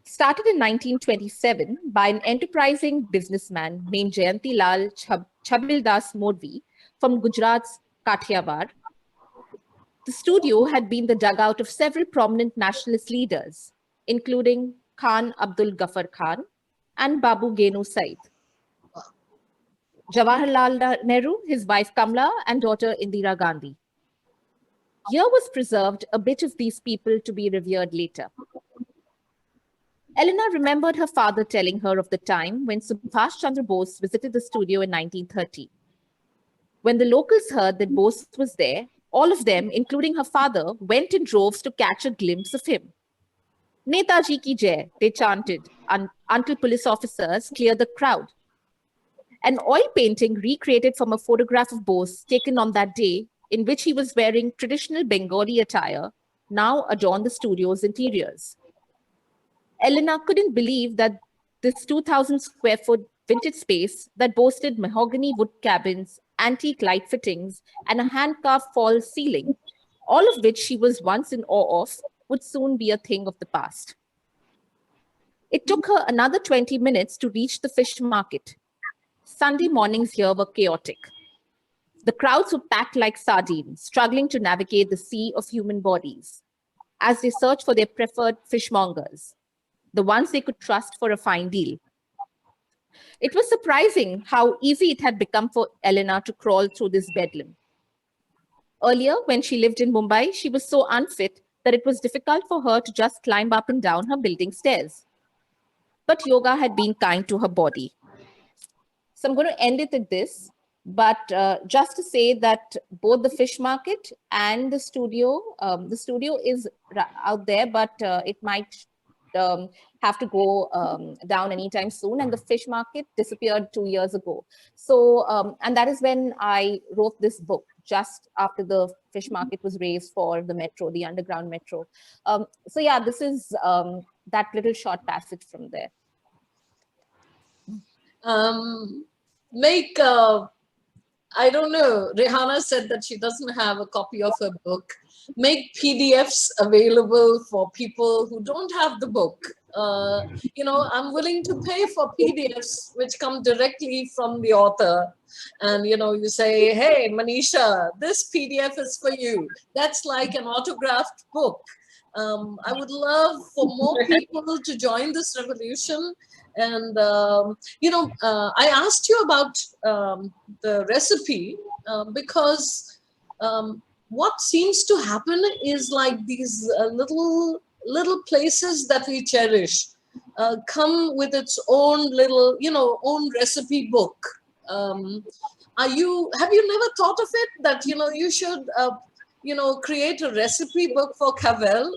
Started in 1927 by an enterprising businessman named Jayanti Lal Chabildas Modvi from Gujarat's Kathiawar, the studio had been the dugout of several prominent nationalist leaders, including Khan Abdul Ghaffar Khan and Babu Genu Said. Jawaharlal Nehru, his wife Kamla, and daughter Indira Gandhi. Here was preserved a bit of these people to be revered later. Eleanor remembered her father telling her of the time when Subhash Chandra Bose visited the studio in 1930. When the locals heard that Bose was there, all of them, including her father, went in droves to catch a glimpse of him. Netaji ki jai, they chanted until police officers cleared the crowd. An oil painting recreated from a photograph of Bose taken on that day, in which he was wearing traditional Bengali attire, now adorned the studio's interiors. Elena couldn't believe that this 2,000 square foot vintage space that boasted mahogany wood cabins, antique light fittings, and a hand-carved false ceiling, all of which she was once in awe of, would soon be a thing of the past. It took her another 20 minutes to reach the fish market. Sunday mornings here were chaotic. The crowds were packed like sardines, struggling to navigate the sea of human bodies as they searched for their preferred fishmongers, the ones they could trust for a fine deal. It was surprising how easy it had become for Elena to crawl through this bedlam. Earlier, when she lived in Mumbai, she was so unfit that it was difficult for her to just climb up and down her building stairs. But yoga had been kind to her body. So I'm going to end it at this, but just to say that both the fish market and the studio is out there, but it might have to go down anytime soon. And the fish market disappeared 2 years ago. So, and that is when I wrote this book, just after the fish market was raised for the metro, the underground metro. So yeah, this is that little short passage from there. Make I don't know. Rehana said that she doesn't have a copy of her book. Make PDFs available for people who don't have the book. You know, I'm willing to pay for PDFs which come directly from the author. And, you know, you say, hey, Manisha, this PDF is for you. That's like an autographed book. I would love for more people to join this revolution. And, you know, I asked you about the recipe because what seems to happen is like these little places that we cherish come with its own little, you know, own recipe book. Have you never thought of it that, you know, you should, you know, create a recipe book for Cavell?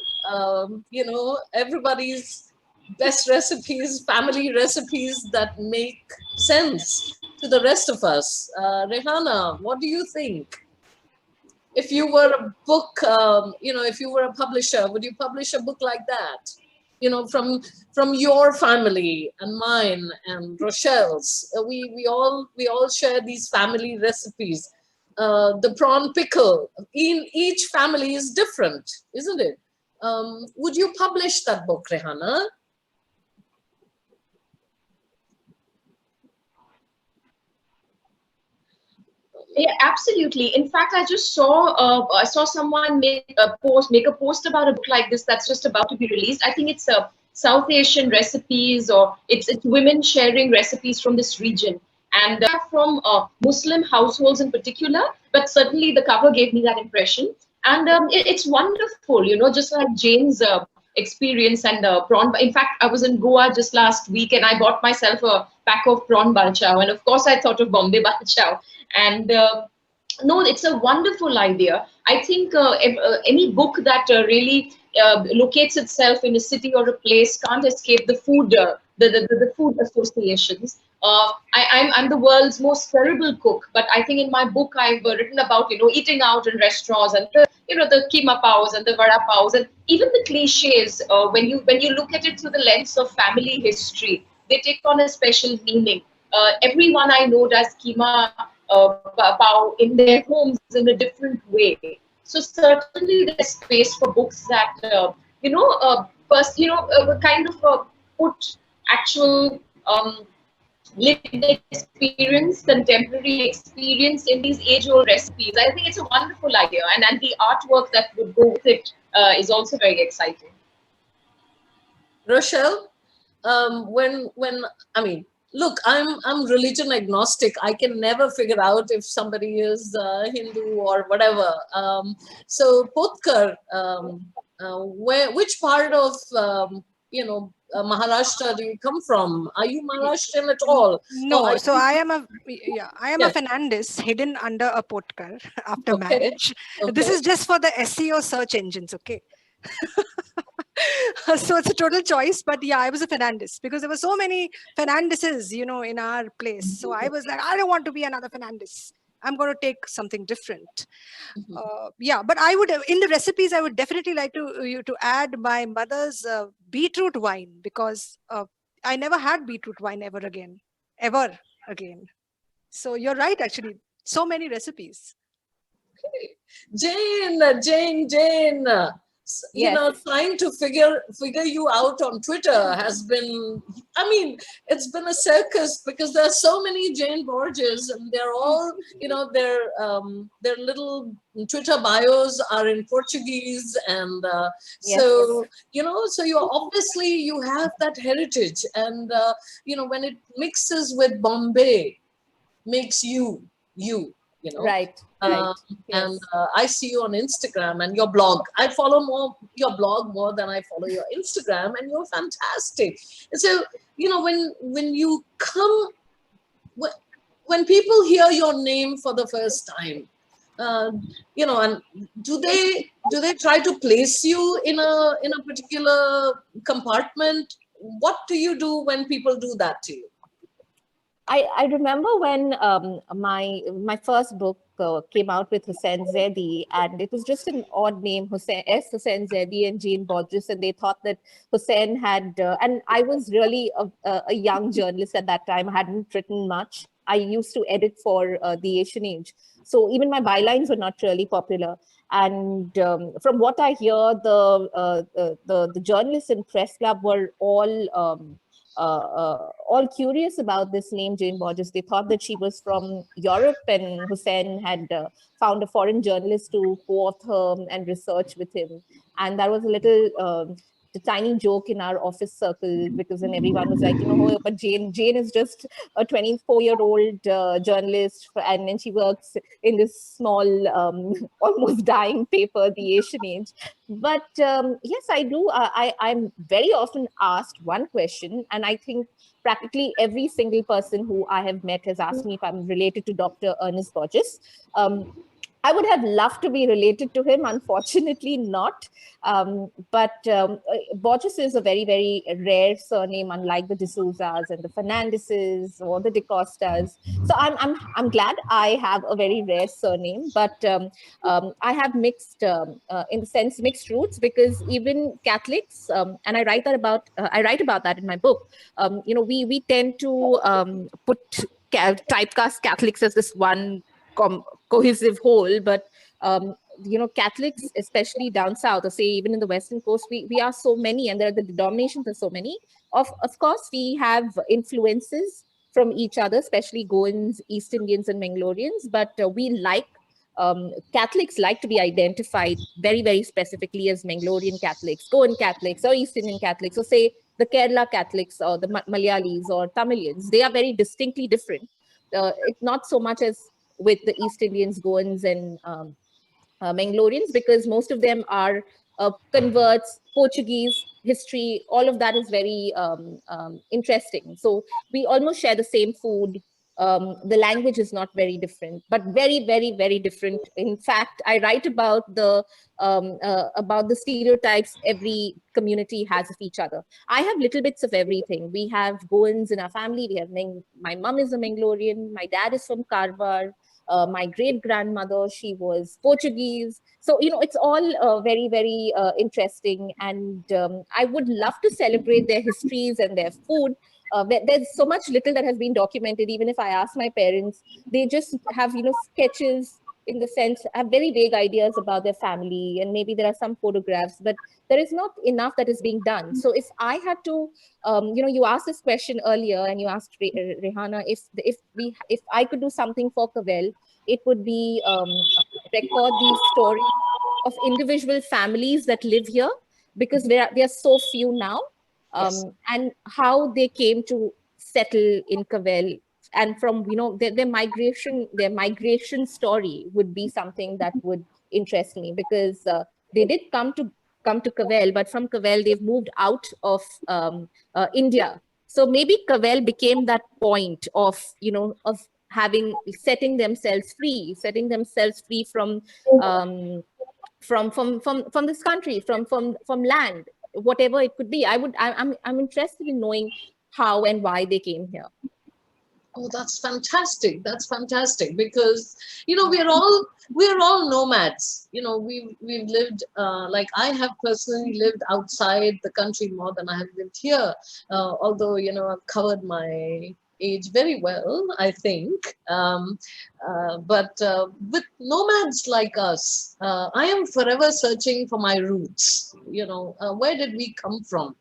You know, everybody's best recipes, family recipes that make sense to the rest of us. Rehana, what do you think? If you were a book, you know, if you were a publisher, would you publish a book like that? You know, from your family and mine and Rochelle's. We all share these family recipes. The prawn pickle in each family is different, isn't it? Would you publish that book, Rehana? Yeah, absolutely. In fact, I just saw someone make a post about a book like this that's just about to be released. I think it's a South Asian recipes, or it's women sharing recipes from this region, and from Muslim households in particular. But certainly the cover gave me that impression, and it's wonderful. You know, just like Jane's experience and prawn. In fact, I was in Goa just last week, and I bought myself a pack of prawn balchao, and of course I thought of Bombay balchao. And no, it's a wonderful idea. I think any book that really locates itself in a city or a place can't escape the food, the food associations. I'm the world's most terrible cook, but I think in my book I've written about, you know, eating out in restaurants, and the keema paos and the vada paos, and even the cliches. When you look at it through the lens of family history, they take on a special meaning. Everyone I know does keema pao in their homes in a different way. So certainly there's space for books that kind of put actual lived experience, contemporary experience in these age-old recipes. I think it's a wonderful idea, and the artwork that would go with it is also very exciting. Rochelle, when I mean, look, I'm religion agnostic. I can never figure out if somebody is Hindu or whatever. So Potkar, which part of Maharashtra do you come from? Are you Maharashtrian at all? No, so I am a Fernandez hidden under a Potkar after marriage. Okay. This is just for the SEO search engines, okay? So it's a total choice, but yeah, I was a Fernandez because there were so many Fernandezes, you know, in our place. So I was like, I don't want to be another Fernandez. I'm going to take something different. Yeah, but I would, in the recipes, I would definitely like to add my mother's beetroot wine, because I never had beetroot wine ever again. So you're right, actually. So many recipes. Jane. You know, trying to figure you out on Twitter has been, I mean, it's been a circus because there are so many Jane Borges, and they're all, you know, their little Twitter bios are in Portuguese, and so, you know, so you have that heritage, and you know, when it mixes with Bombay, makes you know, right. Yes. And I see you on Instagram and your blog. I follow your blog more than I follow your Instagram, and you're fantastic. And so, you know, when you come, when people hear your name for the first time, you know, and do they try to place you in a particular compartment? What do you do when people do that to you? I remember when my first book, came out with Hussain Zaidi, and it was just an odd name, Hussain Zaidi and Jane Borges, and they thought that Hussain had, and I was really a young journalist at that time. I hadn't written much. I used to edit for the Asian Age. So even my bylines were not really popular. And from what I hear, the journalists in Press Club were all curious about this name, Jane Borges. They thought that she was from Europe, and Hussain had found a foreign journalist to co-author and research with him. And that was a little the tiny joke in our office circle, because then everyone was like, oh, but Jane is just a 24-year-old journalist, and then she works in this small, almost dying paper, The Asian Age. But yes, I do. I'm very often asked one question, and I think practically every single person who I have met has asked me if I'm related to Dr. Ernest Borges. I would have loved to be related to him. Unfortunately, not. But Borges is a very, very rare surname, unlike the D'Souza's and the Fernandeses or the DeCostas. So I'm glad I have a very rare surname, but I have mixed, in the sense, mixed roots, because even Catholics, and I write about that in my book. We tend to put typecast Catholics as this one cohesive whole, but Catholics, especially down south, or say even in the Western coast, we are so many, and the denominations are so many. Of course, we have influences from each other, especially Goans, East Indians, and Mangalorians, but Catholics like to be identified very, very specifically as Mangalorian Catholics, Goan Catholics, or East Indian Catholics, or say the Kerala Catholics, or the Malayalis or Tamilians. They are very distinctly different. It's not so much as with the East Indians, Goans, and Mangalorians, because most of them are converts, Portuguese, history, all of that is very interesting. So we almost share the same food. The language is not very different, but very, very, very different. In fact, I write about the stereotypes every community has of each other. I have little bits of everything. We have Goans in our family. We have my mom is a Mangalorian. My dad is from Karwar. My great-grandmother, she was Portuguese. So, it's all very, very interesting. And I would love to celebrate their histories and their food. There's so much little that has been documented. Even if I ask my parents, they just have, sketches, in the sense, have very vague ideas about their family, and maybe there are some photographs, but there is not enough that is being done. So if I had to, you asked this question earlier, and you asked Rehana, if I could do something for Cavell, it would be record the story of individual families that live here, because there are so few now, Yes. and how they came to settle in Cavell. And from their migration story would be something that would interest me, because they did come to Cavell, but from Cavell they've moved out of India. So maybe Cavell became that point of setting themselves free from this country, from land, whatever it could be. I'm interested in knowing how and why they came here. Oh, that's fantastic. That's fantastic, because we're all nomads. We've lived, like I have personally lived outside the country more than I have lived here. Although I've covered my age very well, I think. But with nomads like us, I am forever searching for my roots. Where did we come from?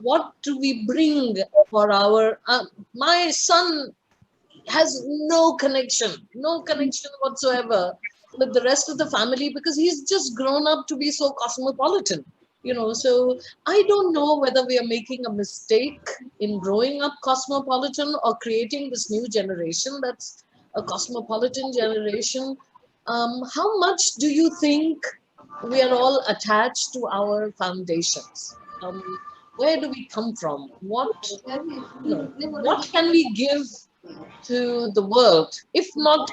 What do we bring for our my son has no connection whatsoever with the rest of the family, because he's just grown up to be so cosmopolitan. So I don't know whether we are making a mistake in growing up cosmopolitan, or creating this new generation that's a cosmopolitan generation. How much do you think we are all attached to our foundations? Where do we come from? What can we give to the world, if not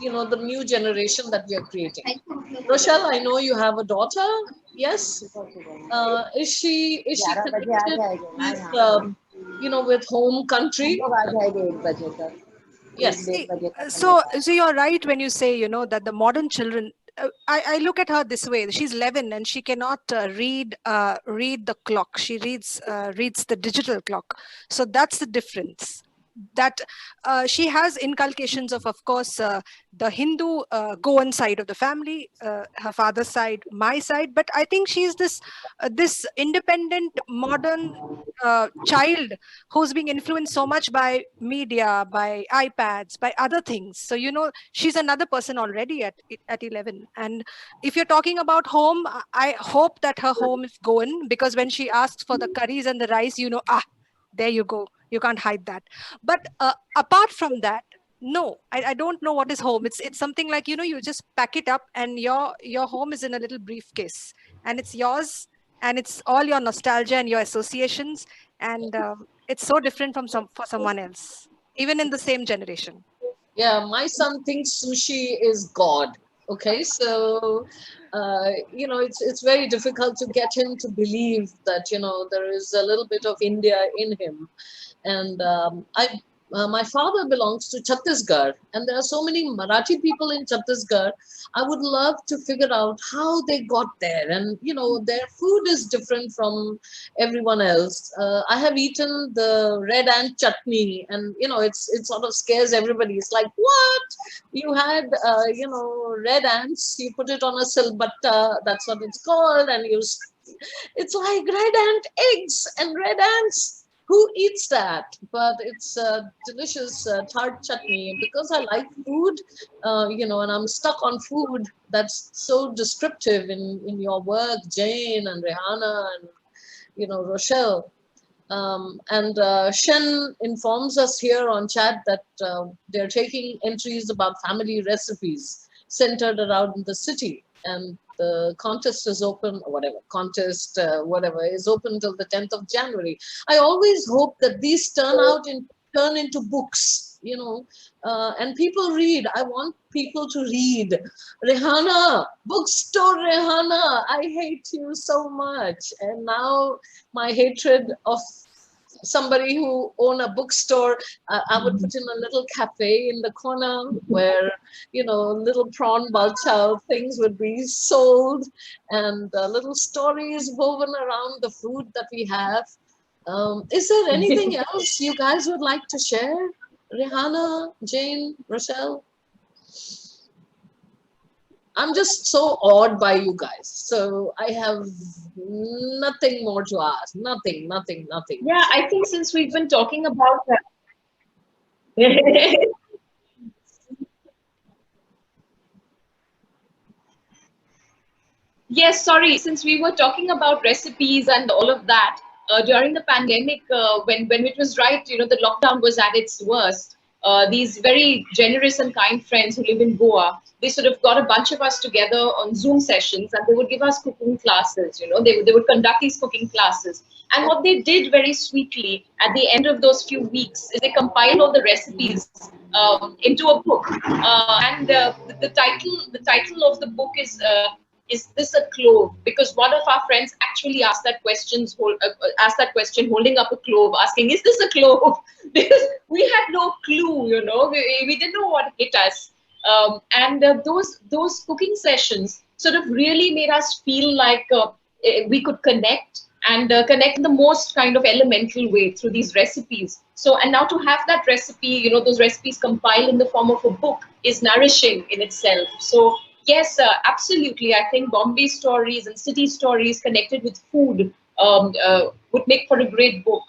the new generation that we are creating? Rochelle, I know you have a daughter. Yes. Is she connected with with home country? Yes. So you're right when you say, that the modern children, I look at her this way. She's 11 and she cannot read the clock. She reads the digital clock. So that's the difference. That she has inculcations of course, the Hindu Goan side of the family, her father's side, my side. But I think she's this independent modern child who's being influenced so much by media, by iPads, by other things. So she's another person already at 11. And if you're talking about home, I hope that her home is Goan, because when she asks for the curries and the rice, there you go, you can't hide that. But apart from that, no, I don't know what is home. It's something like, you just pack it up and your home is in a little briefcase and it's yours, and it's all your nostalgia and your associations, and it's so different for someone else, even in the same generation. Yeah, my son thinks sushi is God. Okay, so it's very difficult to get him to believe that there is a little bit of India in him. And my father belongs to Chhattisgarh, and there are so many Marathi people in Chhattisgarh. I would love to figure out how they got there, and their food is different from everyone else. I have eaten the red ant chutney, and it sort of scares everybody. It's like, what? You had red ants, you put it on a silbatta, that's what it's called, and it's like red ant eggs and red ants. Who eats that? But it's a delicious tart chutney. Because I like food, and I'm stuck on food. That's so descriptive in your work, Jane and Rehana and Rochelle. And Shen informs us here on chat that they're taking entries about family recipes centered around the city, and the contest is open, whatever is open till the 10th of January. I always hope that these turn into books, and people read. I want people to read. Rehana, bookstore Rehana, I hate you so much. And now my hatred of somebody who own a bookstore, I would put in a little cafe in the corner where little prawn balchao things would be sold, and little stories woven around the food that we have. Is there anything else you guys would like to share? Rehana, Jane, Rochelle? I'm just so awed by you guys. So I have nothing more to ask. Nothing. Yeah, I think since we've been talking about that. Yes, sorry. Since we were talking about recipes and all of that, during the pandemic, when it was right, the lockdown was at its worst. These very generous and kind friends who live in Goa, they sort of got a bunch of us together on Zoom sessions, and they would give us cooking classes. They would conduct these cooking classes. And what they did very sweetly at the end of those few weeks is they compiled all the recipes into a book. And the title of the book is this a clove? Because one of our friends actually asked that question holding up a clove, asking, is this a clove? Because we had no clue, we didn't know what hit us. And those cooking sessions sort of really made us feel like we could connect and connect in the most kind of elemental way through these recipes. So, and now to have that recipe, those recipes compiled in the form of a book is nourishing in itself. So, yes, absolutely. I think Bombay stories and city stories connected with food would make for a great book.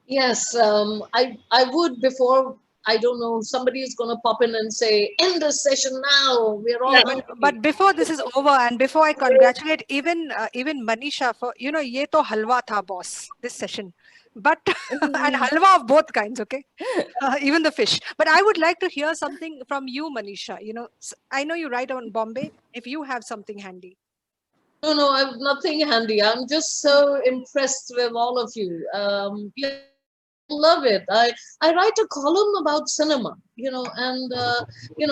Yes, I would, before, I don't know, somebody is going to pop in and say, end the session now. We're all but before this is over, and before I congratulate even Manisha for, ye to halwa tha, boss, this session. But, and halwa of both kinds, okay? Even the fish. But I would like to hear something from you, Manisha. I know you write on Bombay, if you have something handy. No, I have nothing handy. I'm just so impressed with all of you. Love it. I write a column about cinema, and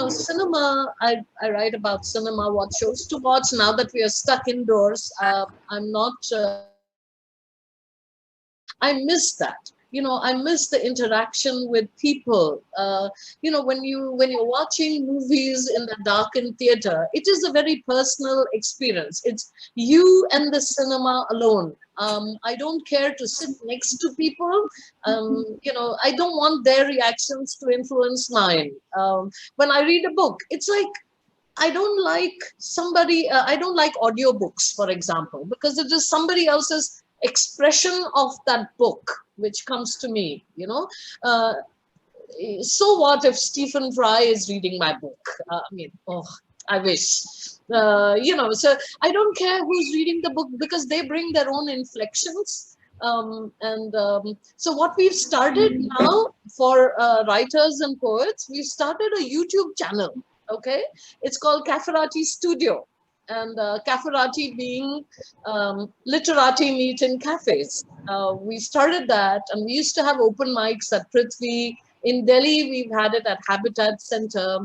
cinema, I write about cinema, what shows to watch now that we are stuck indoors. I'm not I miss that. I miss the interaction with people. When you're watching movies in the darkened theater, it is a very personal experience. It's you and the cinema alone. I don't care to sit next to people. I don't want their reactions to influence mine. When I read a book, it's like I don't like I don't like audiobooks, for example, because it is somebody else's expression of that book which comes to me, So what if Stephen Fry is reading my book? I wish. So I don't care who's reading the book because they bring their own inflections. So what we've started now for writers and poets, we've started a YouTube channel. Okay, it's called Cafferati Studio, and Cafferati being literati meet in cafes. We started that, and we used to have open mics at Prithvi. In Delhi, we've had it at Habitat Center.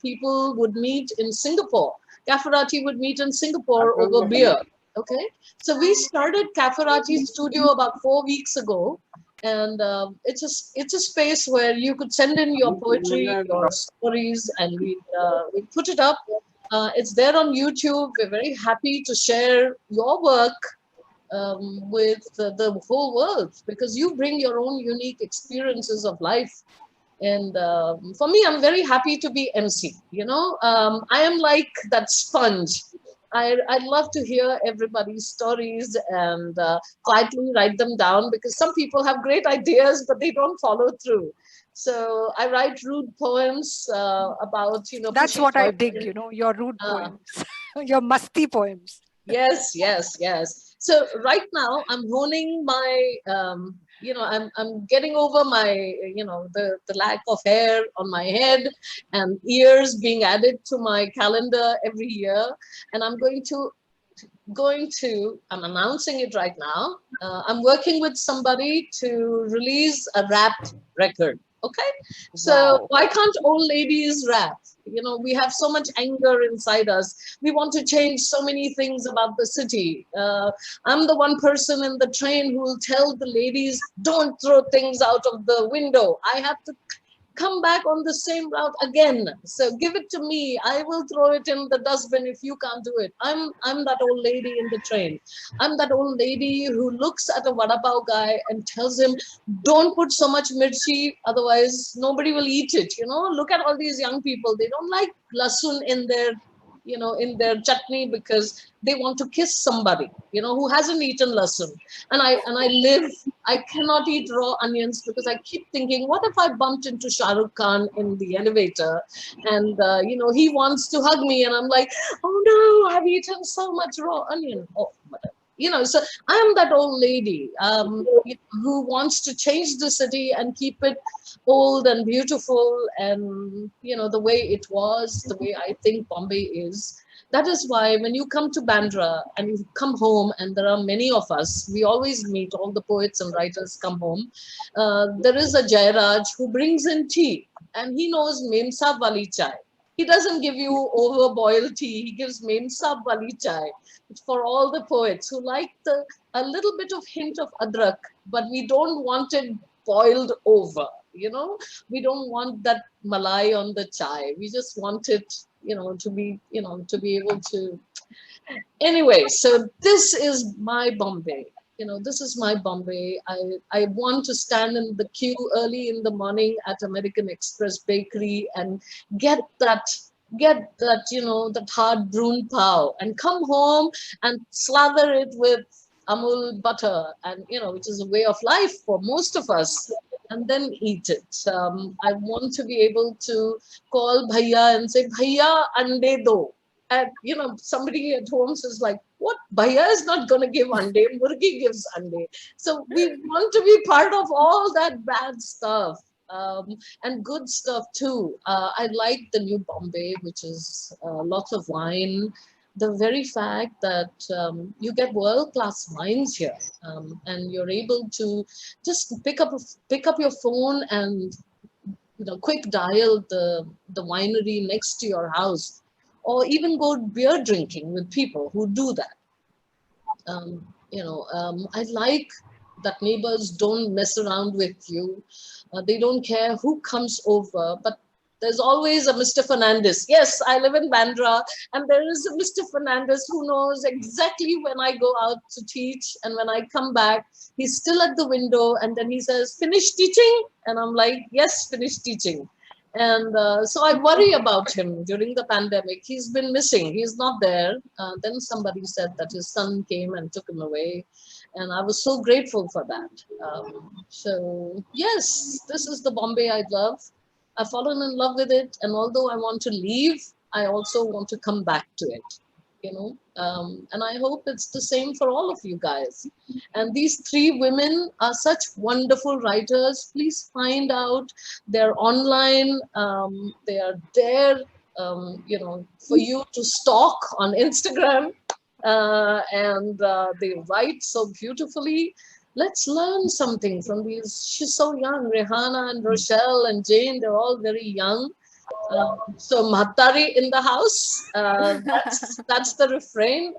People would meet in Singapore. Cafferati would meet in Singapore over beer. Okay, so we started Cafferati Studio about 4 weeks ago. And it's a space where you could send in your poetry, your stories, and we put it up. It's there on YouTube. We're very happy to share your work with the whole world because you bring your own unique experiences of life. And for me, I'm very happy to be MC. I am like that sponge. I'd love to hear everybody's stories and quietly write them down because some people have great ideas, but they don't follow through. So I write rude poems about, That's what I dig, your rude poems, your musty poems. Yes. So right now I'm honing my, I'm getting over my, the lack of hair on my head and ears being added to my calendar every year. And I'm I'm announcing it right now. I'm working with somebody to release a rap record. Okay. So why can't old ladies rap? We have so much anger inside us. We want to change so many things about the city. I'm the one person in the train who will tell the ladies, don't throw things out of the window. I have to come back on the same route again. So give it to me. I will throw it in the dustbin if you can't do it. I'm that old lady in the train. I'm that old lady who looks at a vada pav guy and tells him, don't put so much mirchi, otherwise nobody will eat it. Look at all these young people. They don't like lasun in their chutney because they want to kiss somebody, who hasn't eaten lasun. And I cannot eat raw onions because I keep thinking, what if I bumped into Shah Rukh Khan in the elevator and, he wants to hug me and I'm like, oh no, I've eaten so much raw onion. Oh, whatever. So I'm that old lady who wants to change the city and keep it old and beautiful and, the way it was, the way I think Bombay is. That is why when you come to Bandra and you come home, and there are many of us, we always meet, all the poets and writers come home. There is a Jairaj who brings in tea and he knows Memsa Wali chai. He doesn't give you overboiled tea. He gives Memsa Wali chai. It's for all the poets who like a little bit of hint of adrak, but we don't want it boiled over. We don't want that malai on the chai. We just want it, to be able to. Anyway, so this is my Bombay. This is my Bombay. I want to stand in the queue early in the morning at American Express Bakery and get that that hard brun pav and come home and slather it with Amul butter and, which is a way of life for most of us, and then eat it. I want to be able to call Bhaiya and say, Bhaiya, ande do. And, somebody at home says like, what? Bhaiya is not going to give ande, Murgi gives ande. So we want to be part of all that bad stuff. And good stuff too. I like the new Bombay, which is lots of wine. The very fact that you get world-class wines here, and you're able to just pick up your phone and quick dial the winery next to your house, or even go beer drinking with people who do that. I like that neighbors don't mess around with you. They don't care who comes over, but there's always a Mr. Fernandez. Yes, I live in Bandra, and there is a Mr. Fernandez who knows exactly when I go out to teach, and when I come back, he's still at the window, and then he says, "Finish teaching?" And I'm like, "Yes, finish teaching." And so I worry about him during the pandemic. He's been missing. He's not there. Then somebody said that his son came and took him away. And I was so grateful for that. So yes, this is the Bombay I love. I've fallen in love with it. And although I want to leave, I also want to come back to it, you know. And I hope it's the same for all of you guys. And these three women are such wonderful writers. Please find out. They're online. They are there, you know, for you to stalk on Instagram. And they write so beautifully. Let's learn something from these. She's so young. Rehana and Rochelle and Jane, they're all very young. So Mahatari in the house. That's the refrain.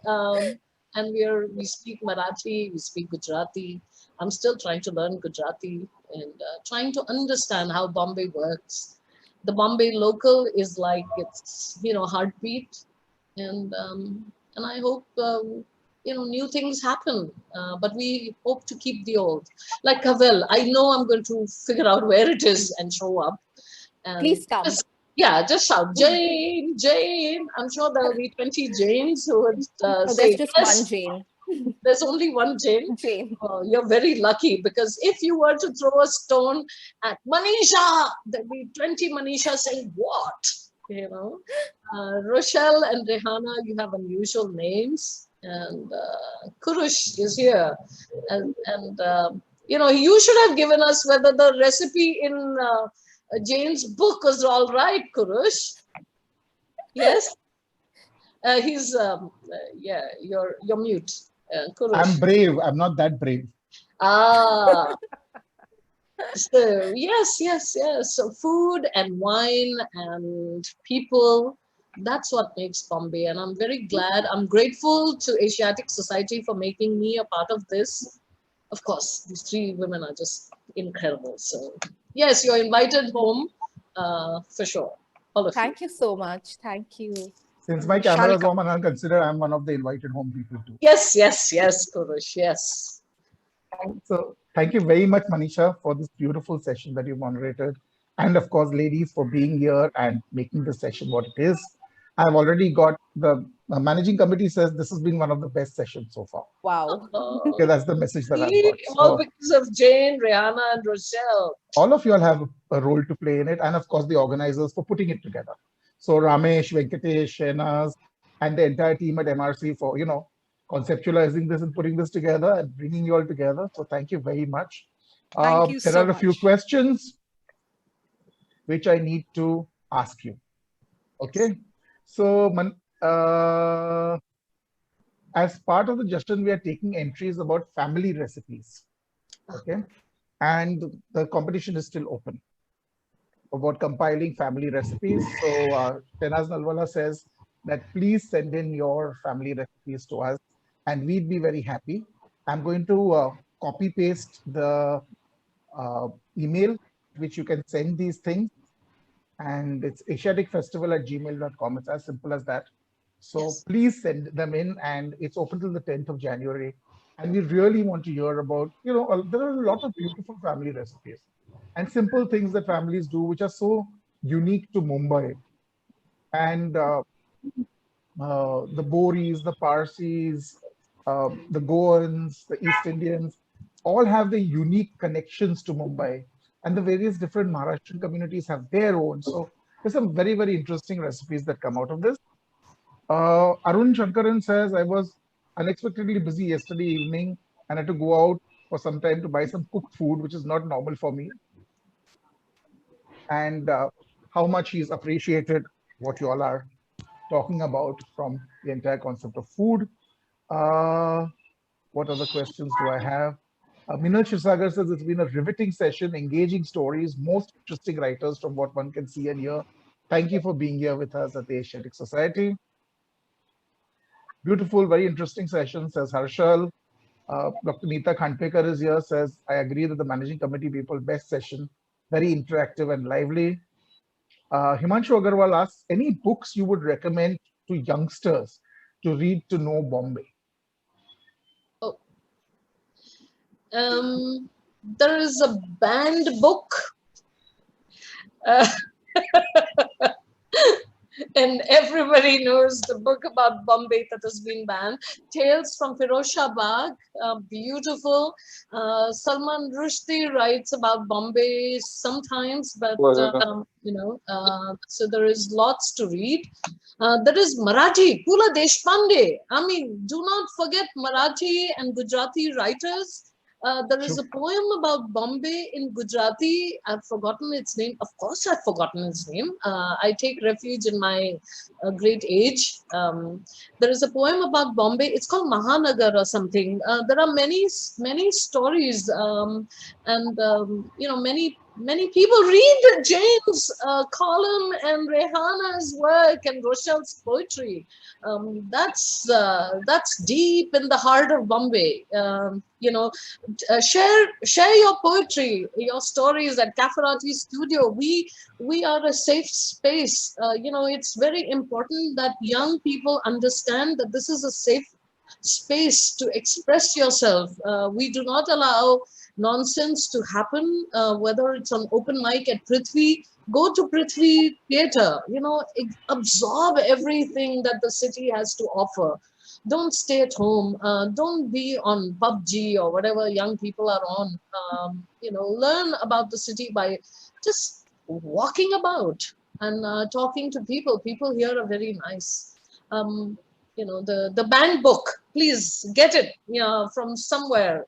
And we speak Marathi, we speak Gujarati. I'm still trying to learn Gujarati and trying to understand how Bombay works. The Bombay local is like its, you know, heartbeat, and I hope you know, new things happen. But we hope to keep the old. Like Kavel, I know I'm going to figure out where it is and show up. And Please come. just shout, "Jane, Jane." I'm sure there will be 20 Janes who would say, There's just yes. one Jane. There's only one Jane. Jane. You're very lucky, because if you were to throw a stone at Manisha, there'd be 20 Manisha saying, "What?" You know, Rochelle and Rehana, you have unusual names, and Kurush is here, and you know, you should have given us whether the recipe in Jane's book was all right, Kurush. Yes, he's yeah. You're mute, Kurush. I'm brave. I'm not that brave. Ah. So yes. So food and wine and people, that's what makes Bombay. And I'm very glad. I'm grateful to Asiatic Society for making me a part of this. Of course, these three women are just incredible. So yes, you're invited home for sure. All of you. Thank you so much. Thank you. Since my camera is on, and I'll consider I'm one of the invited home people too. Yes, Kurush, yes. So thank you very much, Manisha, for this beautiful session that you moderated. And of course, ladies, for being here and making the session what it is. I've already got the managing committee says this has been one of the best sessions so far. Wow. Okay, that's the message that I've got. All because of Jane, Rehana, and Rochelle. All of you all have a role to play in it. And of course, the organizers for putting it together. So Ramesh, Venkatesh, Shenaz, and the entire team at MRC for, you know, conceptualizing this and putting this together and bringing you all together. So thank you very much. Thank you so There are a much. few questions which I need to ask you. Okay. So as part of the Justin, we are taking entries about family recipes. Okay. And the competition is still open about compiling family recipes. So Tenaz Nalwala says that please send in your family recipes to us and we'd be very happy. I'm going to copy paste the email which you can send these things, and it's asiaticfestival@gmail.com. It's as simple as that. So Yes. please send them in, and it's open till the 10th of January. And we really want to hear about, you know, there are a lot of beautiful family recipes and simple things that families do, which are so unique to Mumbai. And the Boris, the Parsis, the Goans, the East Indians, all have the unique connections to Mumbai. And the various different Maharashtrian communities have their own. So there's some very, very interesting recipes that come out of this. Arun Shankaran says, I was unexpectedly busy yesterday evening and had to go out for some time to buy some cooked food, which is not normal for me. And how much he's appreciated what you all are talking about from the entire concept of food. What other questions do I have? Minal Shivsagar says it's been a riveting session, engaging stories, most interesting writers from what one can see and hear. Thank you for being here with us at the Asiatic Society. Beautiful, very interesting session, says Harshal. Dr. Neeta Khandpekar is here, says, I agree that the managing committee people, best session, very interactive and lively. Himanshu Agarwal asks, any books you would recommend to youngsters to read to know Bombay? Oh. There is a banned book. And everybody knows the book about Bombay that has been banned. Tales from Firozshah Bagh, beautiful. Salman Rushdie writes about Bombay sometimes, but so there is lots to read. There is Marathi, Pula Deshpande. I mean, do not forget Marathi and Gujarati writers. There is a poem about Bombay in Gujarati. I've forgotten its name. Of course, I've forgotten its name. I take refuge in my great age. There is a poem about Bombay. It's called Mahanagar or something. There are many stories, many people read Jane's column and Rehana's work and Rochelle's poetry. That's deep in the heart of Bombay. Share your poetry, your stories at Cafferati Studio. We are a safe space. It's very important that young people understand that this is a safe space to express yourself. We do not allow nonsense to happen, whether it's an open mic at Prithvi. Go to Prithvi Theatre, absorb everything that the city has to offer. Don't stay at home. Don't be on PUBG or whatever young people are on. Learn about the city by just walking about and talking to people. People here are very nice. The banned book, please get it from somewhere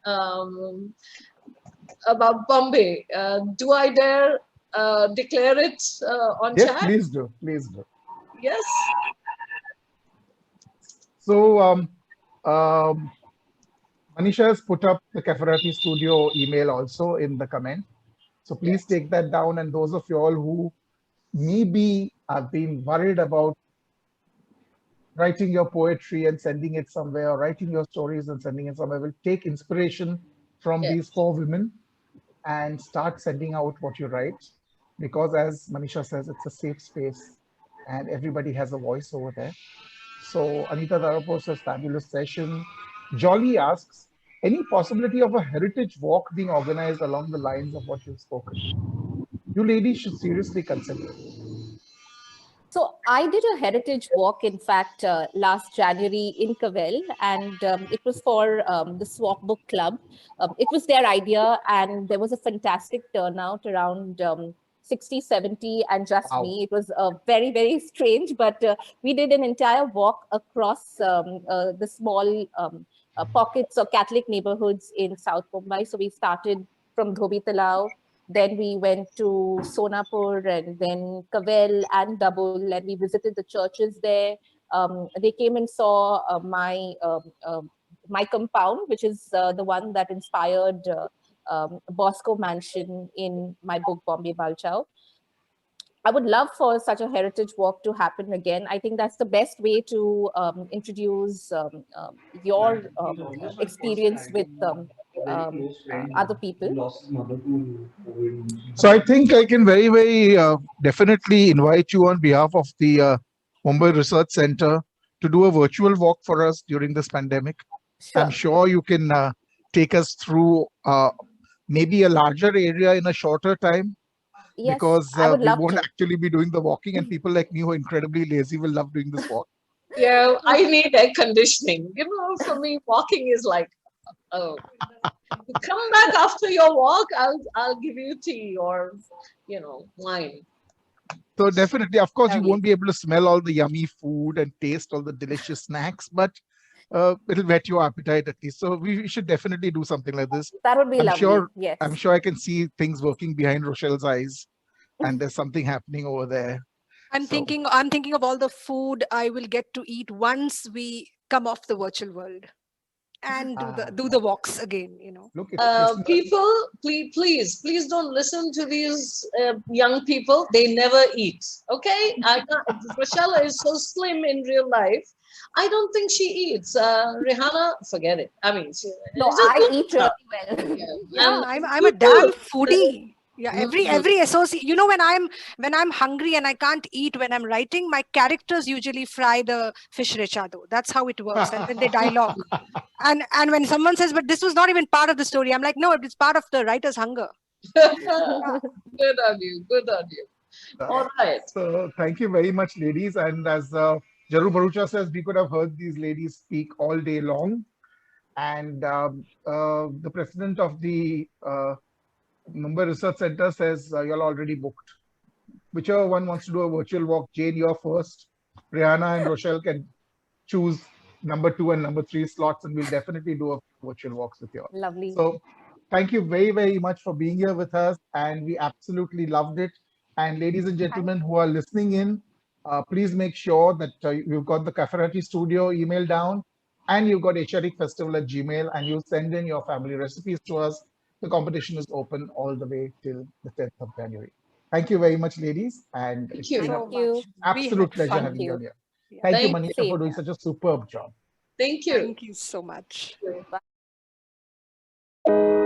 about Bombay. Do I dare declare it on Yes, chat? please do. Please do. Yes. So, Manisha has put up the Cafferati Studio email also in the comment. So please take that down. And those of you all who maybe have been worried about writing your poetry and sending it somewhere, or writing your stories and sending it somewhere, will take inspiration from these 4 women and start sending out what you write. Because as Manisha says, it's a safe space and everybody has a voice over there. So Anita Darapo says, fabulous session. Jolly asks, any possibility of a heritage walk being organized along the lines of what you've spoken? You ladies should seriously consider it. So I did a heritage walk, in fact, last January in Cavell, and it was for the Swap Book Club. It was their idea, and there was a fantastic turnout, around 60, 70, and just me. It was very, very strange, but we did an entire walk across the small pockets of Catholic neighborhoods in South Mumbai. So we started from Dhobi Talao, then we went to Sonapur and then Cavell and Double, and we visited the churches there. They came and saw my compound, which is the one that inspired Bosco Mansion in my book Bombay Balchao. I would love for such a heritage walk to happen again. I think that's the best way to introduce your experience with other people. So I think I can very, very definitely invite you on behalf of the Mumbai Research Center to do a virtual walk for us during this pandemic. Sure. I'm sure you can take us through maybe a larger area in a shorter time. Yes, because we won't actually be doing the walking, and people like me who are incredibly lazy will love doing this walk. Yeah, I need air conditioning. For me, walking is like, oh, come back after your walk. I'll give you tea or, wine. So definitely, of course, you won't be able to smell all the yummy food and taste all the delicious snacks, but it'll whet your appetite at least. So we should definitely do something like this. That would be lovely. Yes. I'm sure I can see things working behind Rochelle's eyes, and there's something happening over there. I'm thinking of all the food I will get to eat once we come off the virtual world and do the walks again. Look, people, please don't listen to these young people. They never eat. Okay, Rochelle is so slim in real life. I don't think she eats. Rehana, forget it. I mean, No, it's a I good eat job. really well. Yeah, And I'm you a damn too. foodie. Yeah, Mhm. every associate. You know, when I'm hungry and I can't eat when I'm writing, my characters usually fry the fish rechado. That's how it works, and then they dialogue. And when someone says, "But this was not even part of the story," I'm like, "No, it's part of the writer's hunger." Yeah. Good on you. Good on you. All right. So thank you very much, ladies. And as Jaru Barucha says, we could have heard these ladies speak all day long. And the president of the Mumbai Research Center says you're already booked. Whichever one wants to do a virtual walk, Jane, you're first. Rehana and Rochelle can choose number 2 and number 3 slots, and we'll definitely do a virtual walks with you all. Lovely. So thank you very, very much for being here with us, and we absolutely loved it. And ladies and gentlemen who are listening in, please make sure that you've got the Caferati Studio email down, and you've got Asiatic Festival at Gmail, and you send in your family recipes to us. The competition is open all the way till the 10th of January. Thank you very much, ladies, and Thank it's you. been an Thank you. We absolute had pleasure fun. having you you. here. Yeah. Thank you, Thank Manisha, Same for doing here. such a superb job. Thank you. Thank you so much. Bye.